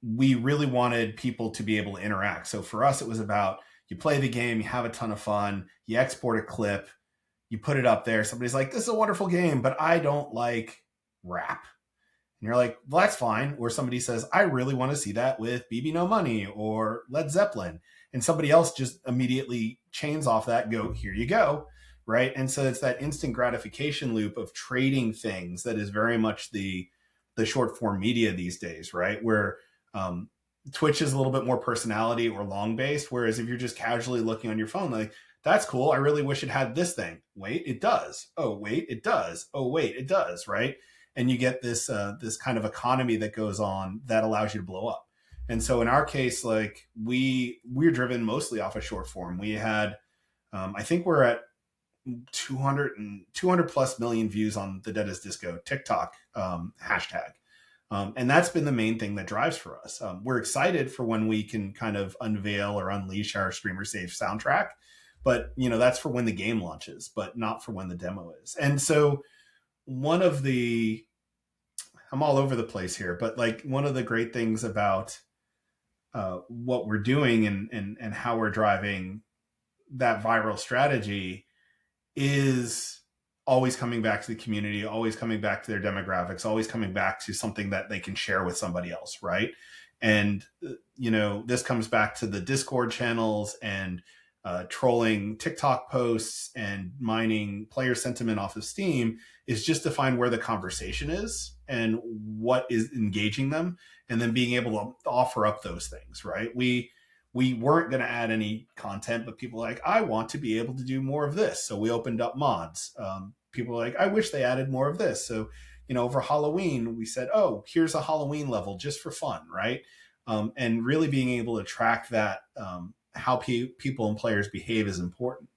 we really wanted people to be able to interact. So for us, it was about, you play the game, you have a ton of fun, you export a clip, you put it up there. Somebody's like, this is a wonderful game, but I don't like rap. And you're like, well, that's fine. Or somebody says, I really want to see that with BB No Money or Led Zeppelin. And somebody else just immediately chains off that, go, here you go. Right. And so it's that instant gratification loop of trading things that is very much the short form media these days, right? Where Twitch is a little bit more personality or long based. Whereas if you're just casually looking on your phone, like, that's cool, I really wish it had this thing. Wait, it does. Oh, wait, it does. Oh, wait, it does. Right. And you get this kind of economy that goes on that allows you to blow up. And so in our case, like we're driven mostly off of short form. We had, I think we're at 200 plus million views on the Dead as Disco TikTok hashtag. And that's been the main thing that drives for us. We're excited for when we can kind of unveil or unleash our streamer safe soundtrack, but that's for when the game launches, but not for when the demo is. And so I'm all over the place here, but like one of the great things about what we're doing and how we're driving that viral strategy is always coming back to the community, always coming back to their demographics, always coming back to something that they can share with somebody else, right? And, this comes back to the Discord channels and trolling TikTok posts and mining player sentiment off of Steam is just to find where the conversation is and what is engaging them, and then being able to offer up those things, right? We weren't going to add any content, but people were like, I want to be able to do more of this. So we opened up mods. People were like, I wish they added more of this. So, over Halloween, we said, oh, here's a Halloween level just for fun, right? And really being able to track that, how people and players behave is important.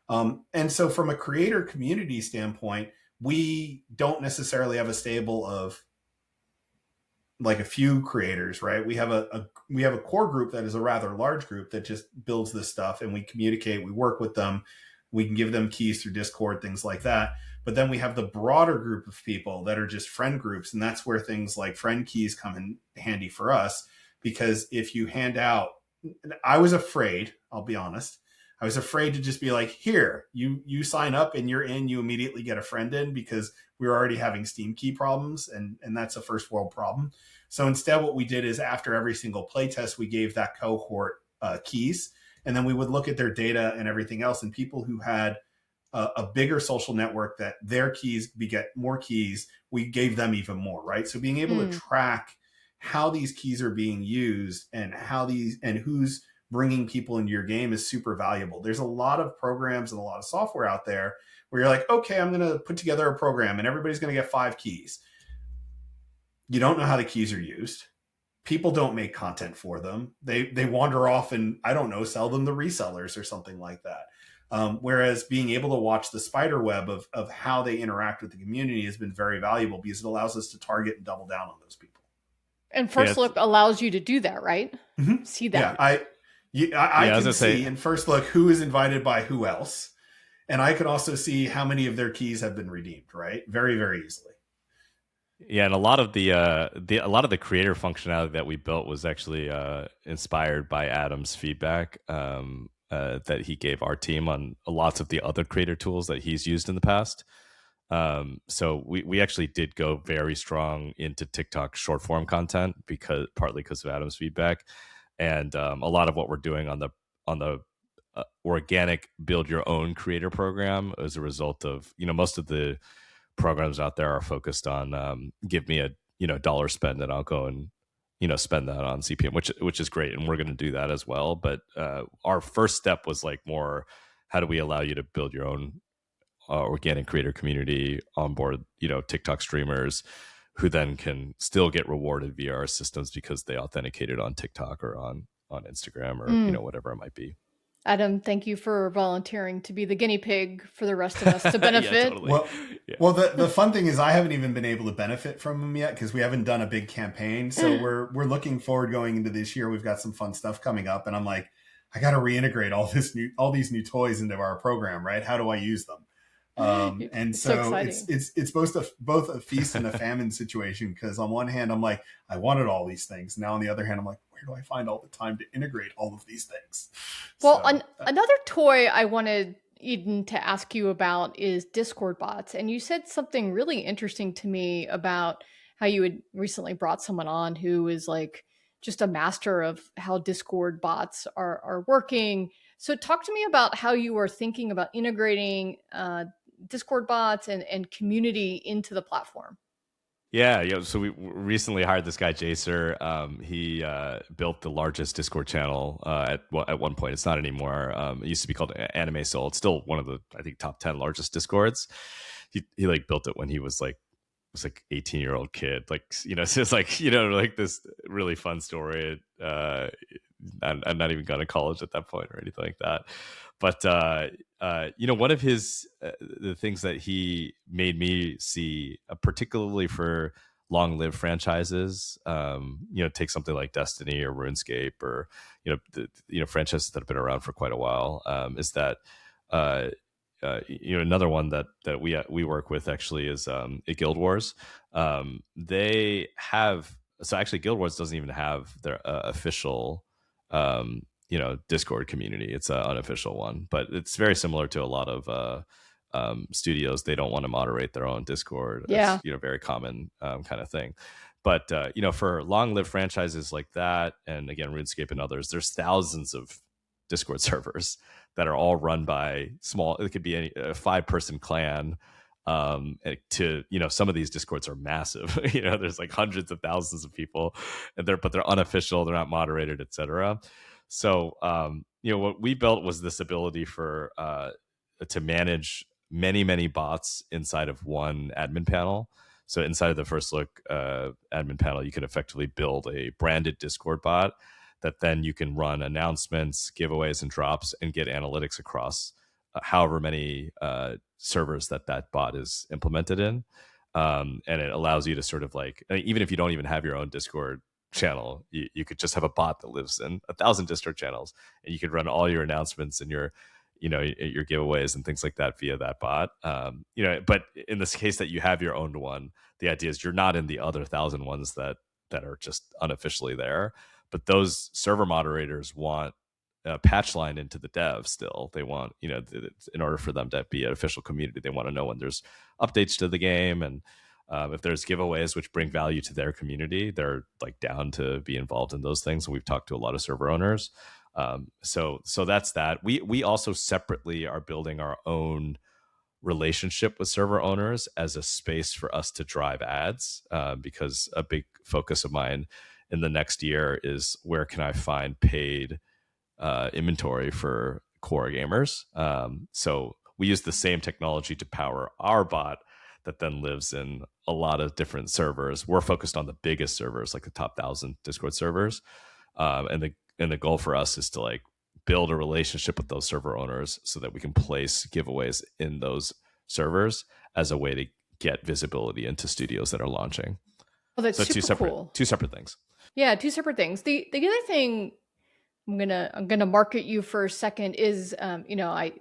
And so from a creator community standpoint, we don't necessarily have a stable of like a few creators, right? We have a core group that is a rather large group that just builds this stuff, and we communicate, we work with them, we can give them keys through Discord, things like that. But then we have the broader group of people that are just friend groups, and that's where things like friend keys come in handy for us. Because if you hand out, I was afraid, I'll be honest, I was afraid to just be like, here, you sign up and you're in, you immediately get a friend in, because we were already having Steam key problems, and that's a first world problem. So instead, what we did is after every single playtest, we gave that cohort keys, and then we would look at their data and everything else. And people who had a bigger social network that their keys beget more keys, we gave them even more, right? So being able to track how these keys are being used and who's bringing people into your game is super valuable. There's a lot of programs and a lot of software out there where you're like, okay, I'm going to put together a program and everybody's going to get 5 keys. You don't know how the keys are used. People don't make content for them. They wander off and, I don't know, sell them to resellers or something like that. Whereas being able to watch the spider web of how they interact with the community has been very valuable, because it allows us to target and double down on those people. And FirstLook allows you to do that, right? Mm-hmm. See that. Yeah, I can see in FirstLook who is invited by who else. And I can also see how many of their keys have been redeemed, right? Very, very easily. Yeah, and a lot of the creator functionality that we built was actually inspired by Adam's feedback that he gave our team on lots of the other creator tools that he's used in the past. So we actually did go very strong into TikTok short form content partly because of Adam's feedback, and a lot of what we're doing on the organic build your own creator program as a result of most of the programs out there are focused on give me a dollar spend and I'll go and spend that on CPM, which is great, and we're going to do that as well. But our first step was like more, how do we allow you to build your own organic creator community, onboard TikTok streamers who then can still get rewarded via our systems because they authenticated on TikTok or on Instagram or whatever it might be. Adam, thank you for volunteering to be the guinea pig for the rest of us to benefit. Yeah, totally. Well, the fun thing is I haven't even been able to benefit from them yet because we haven't done a big campaign. So we're looking forward going into this year. We've got some fun stuff coming up, and I'm like, I got to reintegrate all these new toys into our program, right? How do I use them? And so it's both a feast and a famine situation, because on one hand I'm like, I wanted all these things. Now on the other hand I'm like, where do I find all the time to integrate all of these things? Well, another toy I wanted Eden to ask you about is Discord bots. And you said something really interesting to me about how you had recently brought someone on who is like just a master of how Discord bots are working. So talk to me about how you are thinking about integrating Discord bots and community into the platform. Yeah. So we recently hired this guy, Jaser. He built the largest Discord channel at one point. It's not anymore. It used to be called Anime Soul. It's still one of the, I think, top 10 largest Discords. He like built it when he was like 18-year-old kid. Like, so it's like, like this really fun story. I'm not even gone to college at that point or anything like that. But one of his the things that he made me see, particularly for long-lived franchises, take something like Destiny or RuneScape or franchises that have been around for quite a while, is that another one that we work with actually is Guild Wars. They have, so actually Guild Wars doesn't even have their official Discord community. It's an unofficial one, but it's very similar to a lot of studios. They don't want to moderate their own Discord. Yeah. It's very common kind of thing. But for long-lived franchises like that, and again RuneScape and others, there's thousands of Discord servers that are all run by small. It could be a 5-person clan. To some of these Discords are massive. There's like hundreds of thousands of people, and they're unofficial. They're not moderated, etc. So what we built was this ability for to manage many bots inside of one admin panel. So inside of the FirstLook admin panel, you can effectively build a branded Discord bot that then you can run announcements, giveaways, and drops, and get analytics across however many servers that bot is implemented in. And it allows you to sort of like, even if you don't even have your own Discord channel, you could just have a bot that lives in 1,000 Discord channels, and you could run all your announcements and your giveaways and things like that via that bot. But in this case that you have your own one, the idea is you're not in the other 1,000 ones that are just unofficially there. But those server moderators want patch line into the dev still. They want, in order for them to be an official community, they want to know when there's updates to the game, and if there's giveaways which bring value to their community, they're like down to be involved in those things. And we've talked to a lot of server owners. So that's that. We also separately are building our own relationship with server owners as a space for us to drive ads, because a big focus of mine in the next year is where can I find paid inventory for core gamers. So we use the same technology to power our bot that then lives in a lot of different servers. We're focused on the biggest servers, like the top 1,000 Discord servers. And the goal for us is to like build a relationship with those server owners so that we can place giveaways in those servers as a way to get visibility into studios that are launching. Oh, that's so super cool. Two separate things. Yeah, two separate things. The other thing I'm gonna market you for a second is I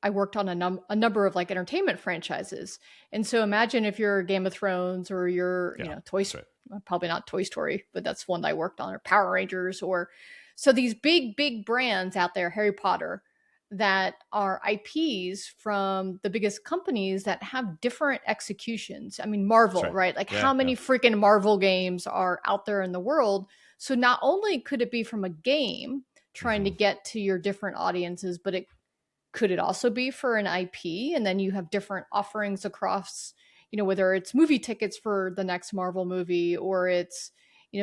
worked on a number of like entertainment franchises, and so imagine if you're Game of Thrones or you're Toy right. probably not Toy Story, but that's one that I worked on, or Power Rangers, or so these big brands out there, Harry Potter, that are IPs from the biggest companies that have different executions. I mean, Marvel, right? Like how many freaking Marvel games are out there in the world? So not only could it be from a game trying to get to your different audiences, but could it also be for an IP? And then you have different offerings across, whether it's movie tickets for the next Marvel movie, or it's,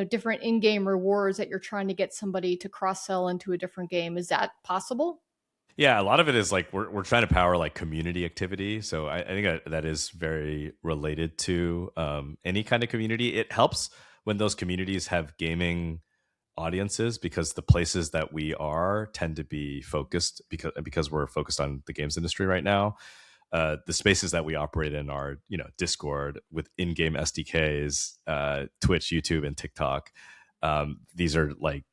different in-game rewards that you're trying to get somebody to cross-sell into a different game. Is that possible? Yeah, a lot of it is like we're trying to power like community activity. So I think that is very related to any kind of community. It helps when those communities have gaming audiences, because the places that we are tend to be focused because we're focused on the games industry right now. The spaces that we operate in are, Discord with in-game SDKs, Twitch, YouTube, and TikTok. These are like,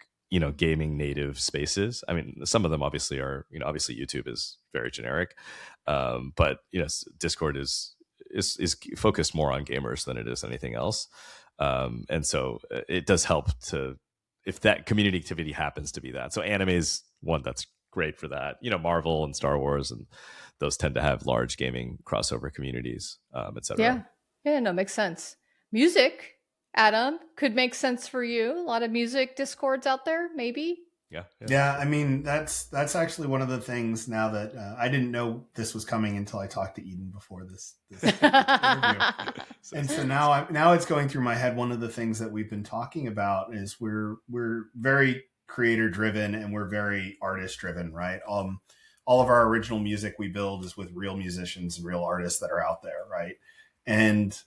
gaming native spaces. I mean, some of them obviously are, obviously YouTube is very generic. But, Discord is focused more on gamers than it is anything else. And so it does help if that community activity happens to be that. So anime is one that's great for that. Marvel and Star Wars, and those tend to have large gaming crossover communities, et cetera. Yeah, no, makes sense. Music, Adam, could make sense for you. A lot of music discords out there, maybe. Yeah. I mean, that's actually one of the things now that I didn't know this was coming until I talked to Eden before this interview. And so now it's going through my head. One of the things that we've been talking about is we're very creator driven and we're very artist driven, right? All of our original music we build is with real musicians and real artists that are out there, right? And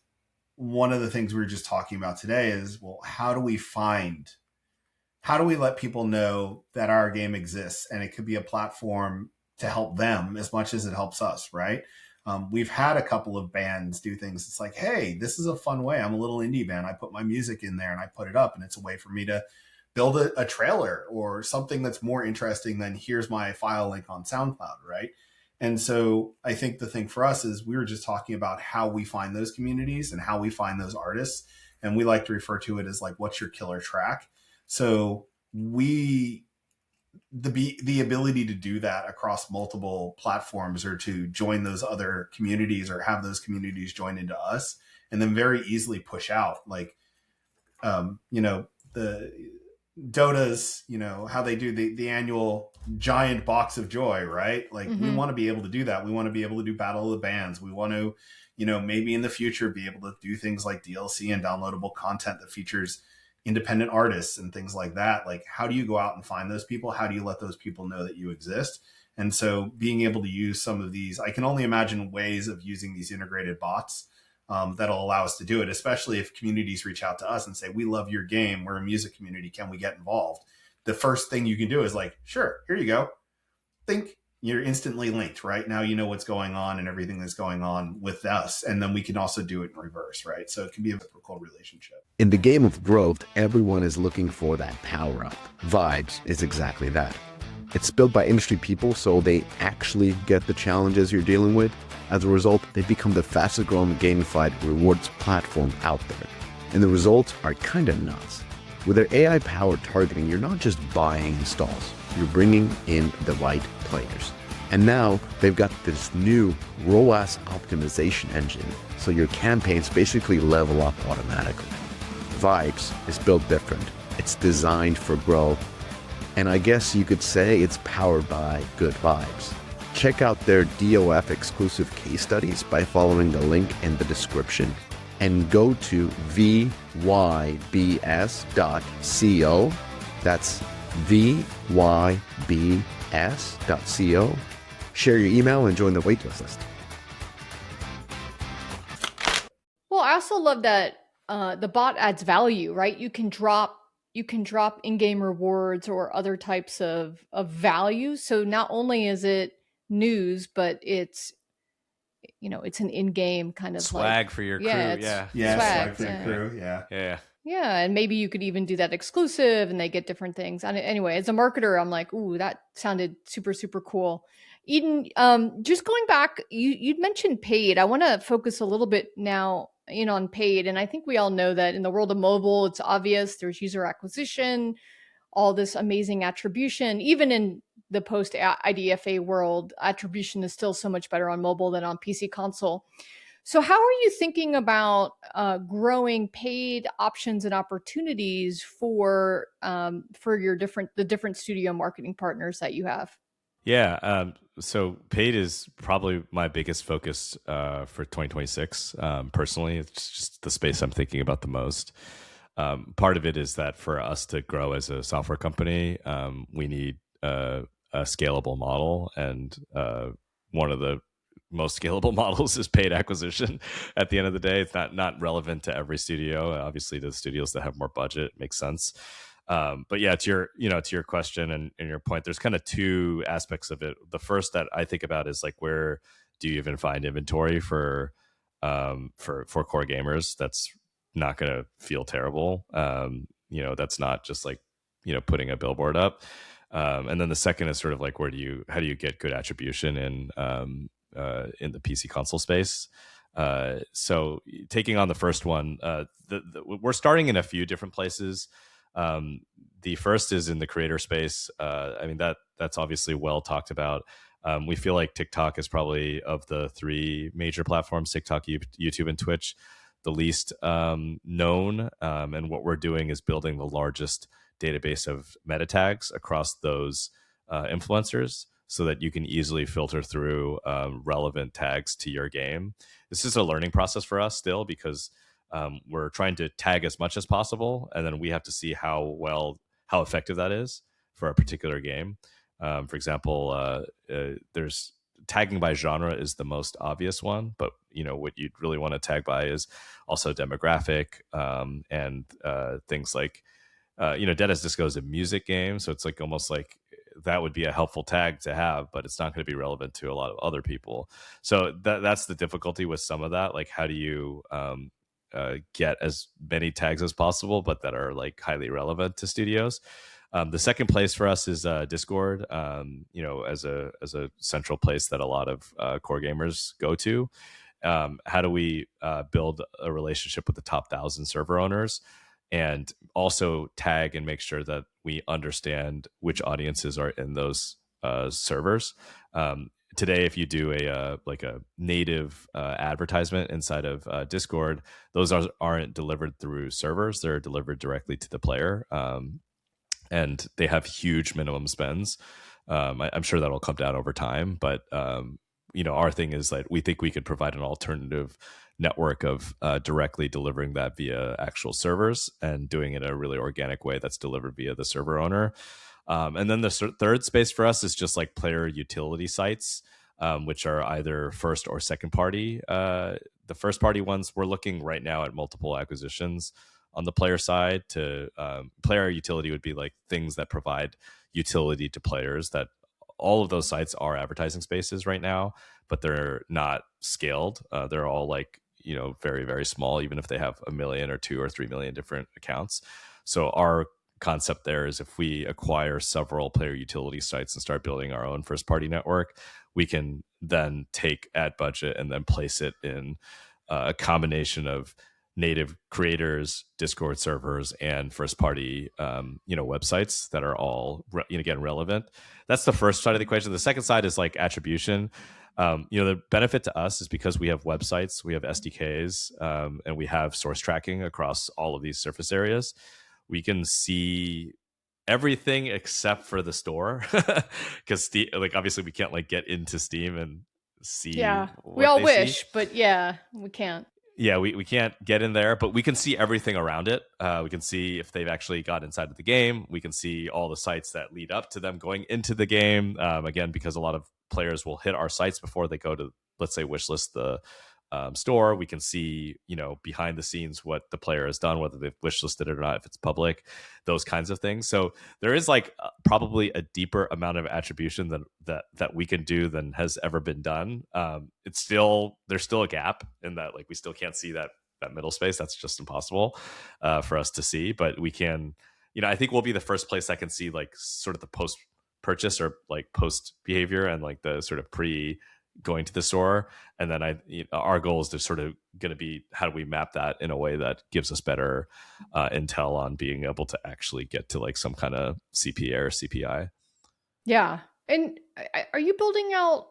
one of the things we were just talking about today is, well, how do we let people know that our game exists, and it could be a platform to help them as much as it helps us, right? We've had a couple of bands do things. It's like, hey, this is a fun way. I'm a little indie band. I put my music in there and I put it up, and it's a way for me to build a trailer or something that's more interesting than here's my file link on SoundCloud, right? And so I think the thing for us is we were just talking about how we find those communities and how we find those artists. And we like to refer to it as like, what's your killer track? So the ability to do that across multiple platforms, or to join those other communities or have those communities join into us, and then very easily push out, like, the Dota's, how they do the annual giant box of joy, right? Like we want to be able to do that. We want to be able to do Battle of the Bands. We want to, maybe in the future be able to do things like DLC and downloadable content that features independent artists and things like that. Like, how do you go out and find those people? How do you let those people know that you exist? And so being able to use some of these, I can only imagine ways of using these integrated bots that'll allow us to do it, especially if communities reach out to us and say, we love your game. We're a music community. Can we get involved? The first thing you can do is like, sure, here you go. Think. You're instantly linked, right? Now you know what's going on and everything that's going on with us. And then we can also do it in reverse, right? So it can be a reciprocal relationship. In the game of growth, everyone is looking for that power up. Vibes is exactly that. It's built by industry people, so they actually get the challenges you're dealing with. As a result, they become the fastest growing gamified rewards platform out there. And the results are kind of nuts. With their AI-powered targeting, you're not just buying installs, you're bringing in the right players. And now they've got this new ROAS optimization engine, so your campaigns basically level up automatically. Vibes is built different. It's designed for growth. And I guess you could say it's powered by good vibes. Check out their DOF exclusive case studies by following the link in the description. And go to vybs.co. That's vybs.co. Share your email and join the waitlist list. Well, I also love that the bot adds value, right? You can drop in-game rewards or other types of value. So not only is it news, but it's it's an in-game kind of swag for your crew. Swag for your crew. Yeah. Yeah, and maybe you could even do that exclusive and they get different things. And anyway, as a marketer, I'm like, ooh, that sounded super, super cool. Eden, just going back, you'd mentioned paid. I want to focus a little bit now, on paid. And I think we all know that in the world of mobile, it's obvious there's user acquisition, all this amazing attribution. Even in the post IDFA world, attribution is still so much better on mobile than on PC console. So, how are you thinking about growing paid options and opportunities for the different studio marketing partners that you have? Yeah. So paid is probably my biggest focus for 2026. Personally, it's just the space I'm thinking about the most. Part of it is that for us to grow as a software company, we need a scalable model, and one of the most scalable models is paid acquisition. At the end of the day, it's not relevant to every studio. Obviously, to the studios that have more budget, it makes sense. But yeah, to your question and your point, there's kind of two aspects of it. The first that I think about is like, where do you even find inventory for core gamers? That's not going to feel terrible. That's not just like, putting a billboard up. And then the second is sort of like, how do you get good attribution in the PC console space? So taking on the first one, we're starting in a few different places. The first is in the creator space. That's obviously well talked about. We feel like TikTok is probably, of the three major platforms, TikTok, YouTube, and Twitch, the least known. And what we're doing is building the largest database of meta tags across those influencers, so that you can easily filter through relevant tags to your game. This is a learning process for us still, because we're trying to tag as much as possible, and then we have to see how effective that is for a particular game. For example, there's tagging by genre is the most obvious one, but what you'd really want to tag by is also demographic, and things like Dead as Disco is a music game, so it's like almost like that would be a helpful tag to have, but it's not going to be relevant to a lot of other people. So that's the difficulty with some of that. Like, how do you get as many tags as possible, but that are like highly relevant to studios? The second place for us is Discord, as a central place that a lot of core gamers go to. How do we build a relationship with the top 1,000 server owners, and also tag and make sure that we understand which audiences are in those servers? Today, if you do a native advertisement inside of Discord, those aren't delivered through servers; they're delivered directly to the player, and they have huge minimum spends. I'm sure that'll come down over time, but our thing is that we think we could provide an alternative network of directly delivering that via actual servers, and doing it in a really organic way that's delivered via the server owner. And then the third space for us is just like player utility sites, which are either first or second party. The first party ones, we're looking right now at multiple acquisitions on the player side. To player utility would be like things that provide utility to players. That all of those sites are advertising spaces right now, but they're not scaled. They're all like very, very small, even if they have 1 million or 2 or 3 million different accounts. So our concept there is, if we acquire several player utility sites and start building our own first party network, we can then take ad budget and then place it in a combination of native creators, Discord servers, and first party websites that are all again relevant. That's the first side of the equation. The second side is like attribution. The benefit to us is because we have websites, we have SDKs, and we have source tracking across all of these surface areas. We can see everything except for the store, because obviously we can't get into Steam and see. Yeah, we all wish, but yeah, we can't. Yeah, we can't get in there, but we can see everything around it. We can see if they've actually got inside of the game. We can see all the sites that lead up to them going into the game. Again, because a lot of players will hit our sites before they go to, let's say, Wishlist, the store. We can see, behind the scenes what the player has done, whether they've wishlisted it or not, if it's public, those kinds of things. So there is probably a deeper amount of attribution that we can do than has ever been done. There's still a gap in that, we still can't see that that middle space. That's just impossible for us to see. But we can, I think we'll be the first place that can see like sort of the post purchase or like post behavior and like the sort of pre going to the store. And then our goal is to sort of going to be, how do we map that in a way that gives us better intel on being able to actually get to like some kind of CPA or CPI. Yeah. And are you building out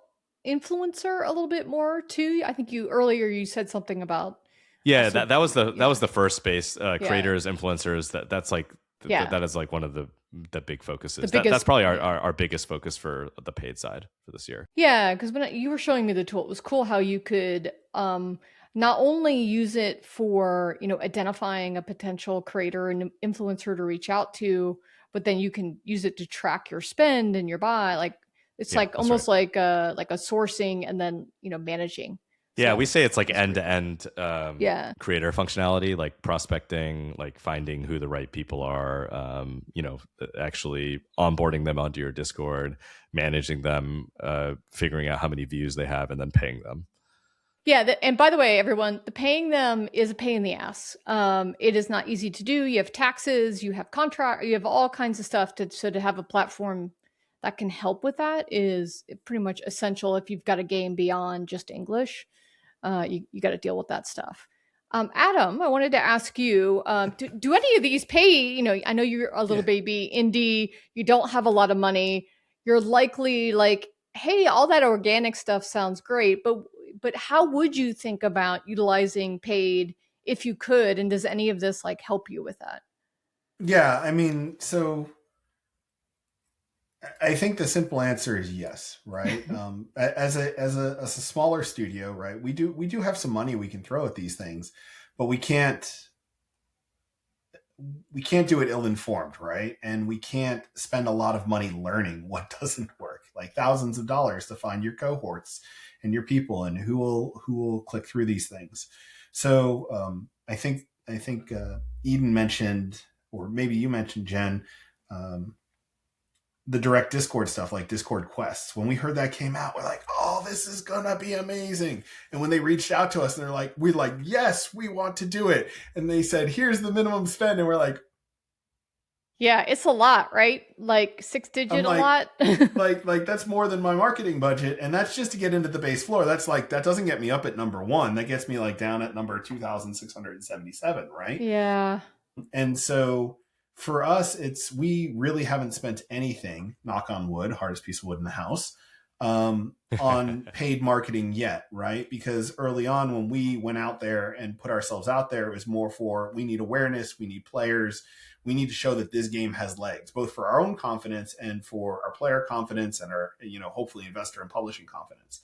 influencer a little bit more too? I think earlier you said something about. Yeah, that was the first space, creators, influencers. That's like that is like one of the big focuses. That's probably our biggest focus for the paid side for this year. Yeah, because when you were showing me the tool, it was cool how you could not only use it for identifying a potential creator and influencer to reach out to, but then you can use it to track your spend and your buy. Like it's like almost like a sourcing and then managing. Yeah, we say it's like end-to-end creator functionality, like prospecting, like finding who the right people are, actually onboarding them onto your Discord, managing them, figuring out how many views they have, and then paying them. Yeah, and by the way, everyone, the paying them is a pain in the ass. It is not easy to do. You have taxes, you have contract, you have all kinds of stuff. So to have a platform that can help with that is pretty much essential if you've got a game beyond just English. You got to deal with that stuff. Adam, I wanted to ask you, do any of these pay, I know you're a little baby indie, you don't have a lot of money. You're likely like, hey, all that organic stuff sounds great, but how would you think about utilizing paid if you could? And does any of this like help you with that? Yeah, I mean, so I think the simple answer is yes, right? As a smaller studio, right? We do have some money we can throw at these things, but we can't do it ill-informed, right? And we can't spend a lot of money learning what doesn't work, like thousands of dollars to find your cohorts and your people and who will click through these things. So I think Eden mentioned, or maybe you mentioned, Jen, the direct Discord stuff, like Discord quests. When we heard that came out, we're like, oh, this is gonna be amazing. And when they reached out to us and we're like, yes, we want to do it. And they said, here's the minimum spend. And we're like, yeah, it's a lot, right? Like 6-digit a lot. like that's more than my marketing budget. And that's just to get into the base floor. That's like, that doesn't get me up at number 1. That gets me like down at number 2,677, right? Yeah. And so for us, we really haven't spent anything, knock on wood, hardest piece of wood in the house, on paid marketing yet, right? Because early on when we went out there and put ourselves out there, it was more for, we need awareness, we need players, we need to show that this game has legs, both for our own confidence and for our player confidence and our, hopefully investor and publishing confidence.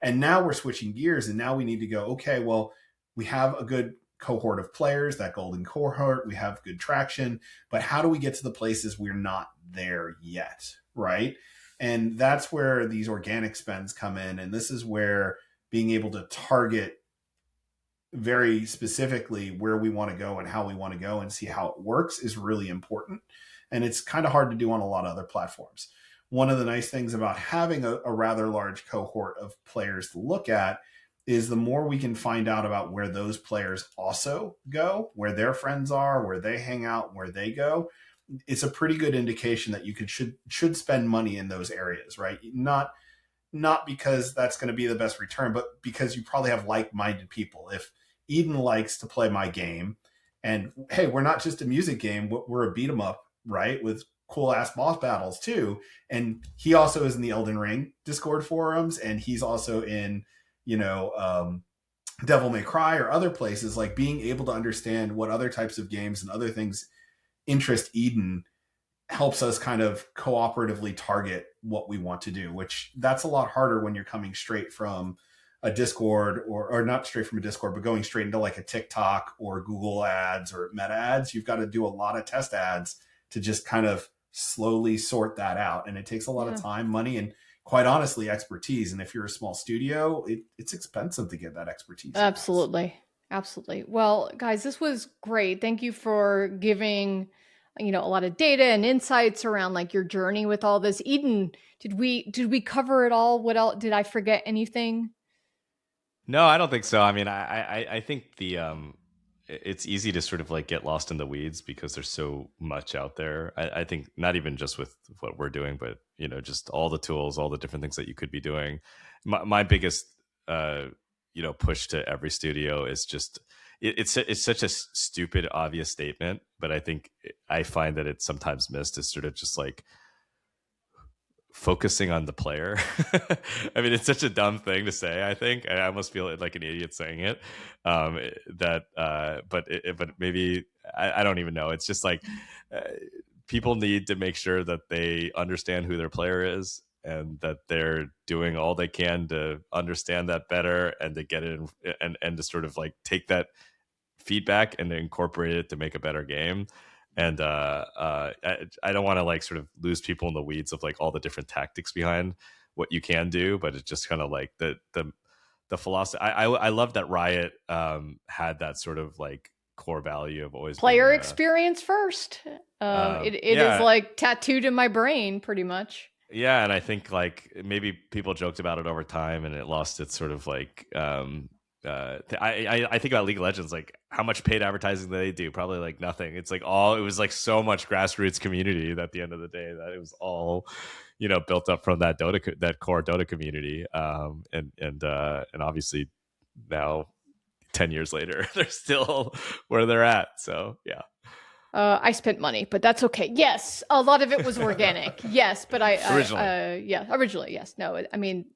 And now we're switching gears and now we need to go, okay, well, we have a good cohort of players, that golden cohort, we have good traction, but how do we get to the places we're not there yet, right? And that's where these organic spends come in. And this is where being able to target very specifically where we want to go and how we want to go and see how it works is really important. And it's kind of hard to do on a lot of other platforms. One of the nice things about having a rather large cohort of players to look at is the more we can find out about where those players also go, where their friends are, where they hang out, where they go, it's a pretty good indication that you should spend money in those areas, right? Not because that's going to be the best return, but because you probably have like-minded people. If Eden likes to play my game, and hey, we're not just a music game, we're a beat 'em up, right? With cool ass boss battles too. And he also is in the Elden Ring Discord forums, and he's also in Devil May Cry or other places. Like being able to understand what other types of games and other things interest Eden helps us kind of cooperatively target what we want to do, which that's a lot harder when you're coming straight from a Discord or not straight from a Discord, but going straight into like a TikTok or Google ads or Meta ads. You've got to do a lot of test ads to just kind of slowly sort that out. And it takes a lot of time, money, and quite honestly, expertise. And if you're a small studio, it's expensive to get that expertise. Absolutely. Well, guys, this was great. Thank you for giving, a lot of data and insights around like your journey with all this. Eden, did we cover it all? What else? Did I forget anything? No, I don't think so. I mean, I think the it's easy to sort of like get lost in the weeds because there's so much out there. I think not even just with what we're doing, but just all the tools, all the different things that you could be doing. My biggest push to every studio is just it's such a stupid obvious statement, but I find that it's sometimes missed is sort of just like focusing on the player. I mean, it's such a dumb thing to say. I think I almost feel like an idiot saying it. But maybe I don't even know. It's just like people need to make sure that they understand who their player is and that they're doing all they can to understand that better and to get it and to sort of like take that feedback and to incorporate it to make a better game. And I don't want to like sort of lose people in the weeds of like all the different tactics behind what you can do, but it's just kind of like the philosophy. I love that Riot had that sort of like core value of always player experience first. It is like tattooed in my brain pretty much. Yeah, and I think like maybe people joked about it over time and it lost its sort of like I think about League of Legends, like how much paid advertising they do, probably like nothing. It's like it was like so much grassroots community that at the end of the day that it was all built up from that core Dota community, and obviously now 10 years later they're still where they're at. So yeah. I spent money, but that's okay. Yes, a lot of it was organic. Yes, but originally, yes. No, I mean,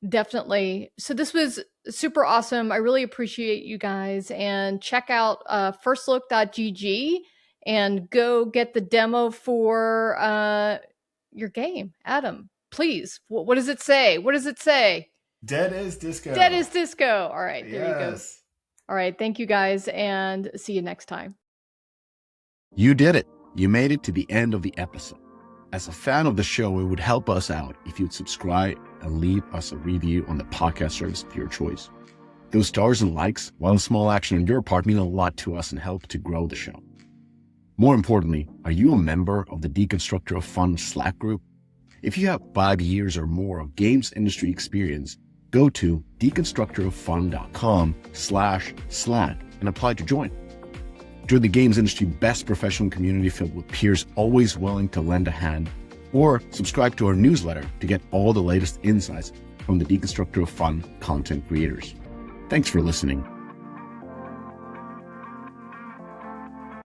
definitely. So this was super awesome. I really appreciate you guys, and check out firstlook.gg and go get the demo for your game. Adam, please. What does it say? What does it say? Dead is disco. Dead is disco. All right, there you go. All right, thank you guys, and see you next time. You did it. You made it to the end of the episode. As a fan of the show, it would help us out if you'd subscribe and leave us a review on the podcast service of your choice. Those stars and likes, while a small action on your part, mean a lot to us and help to grow the show. More importantly, are you a member of the Deconstructor of Fun Slack group? If you have 5 years or more of games industry experience, go to deconstructoroffun.com/Slack and apply to join. Join the games industry best professional community filled with peers always willing to lend a hand, or subscribe to our newsletter to get all the latest insights from the Deconstructor of Fun content creators. Thanks for listening.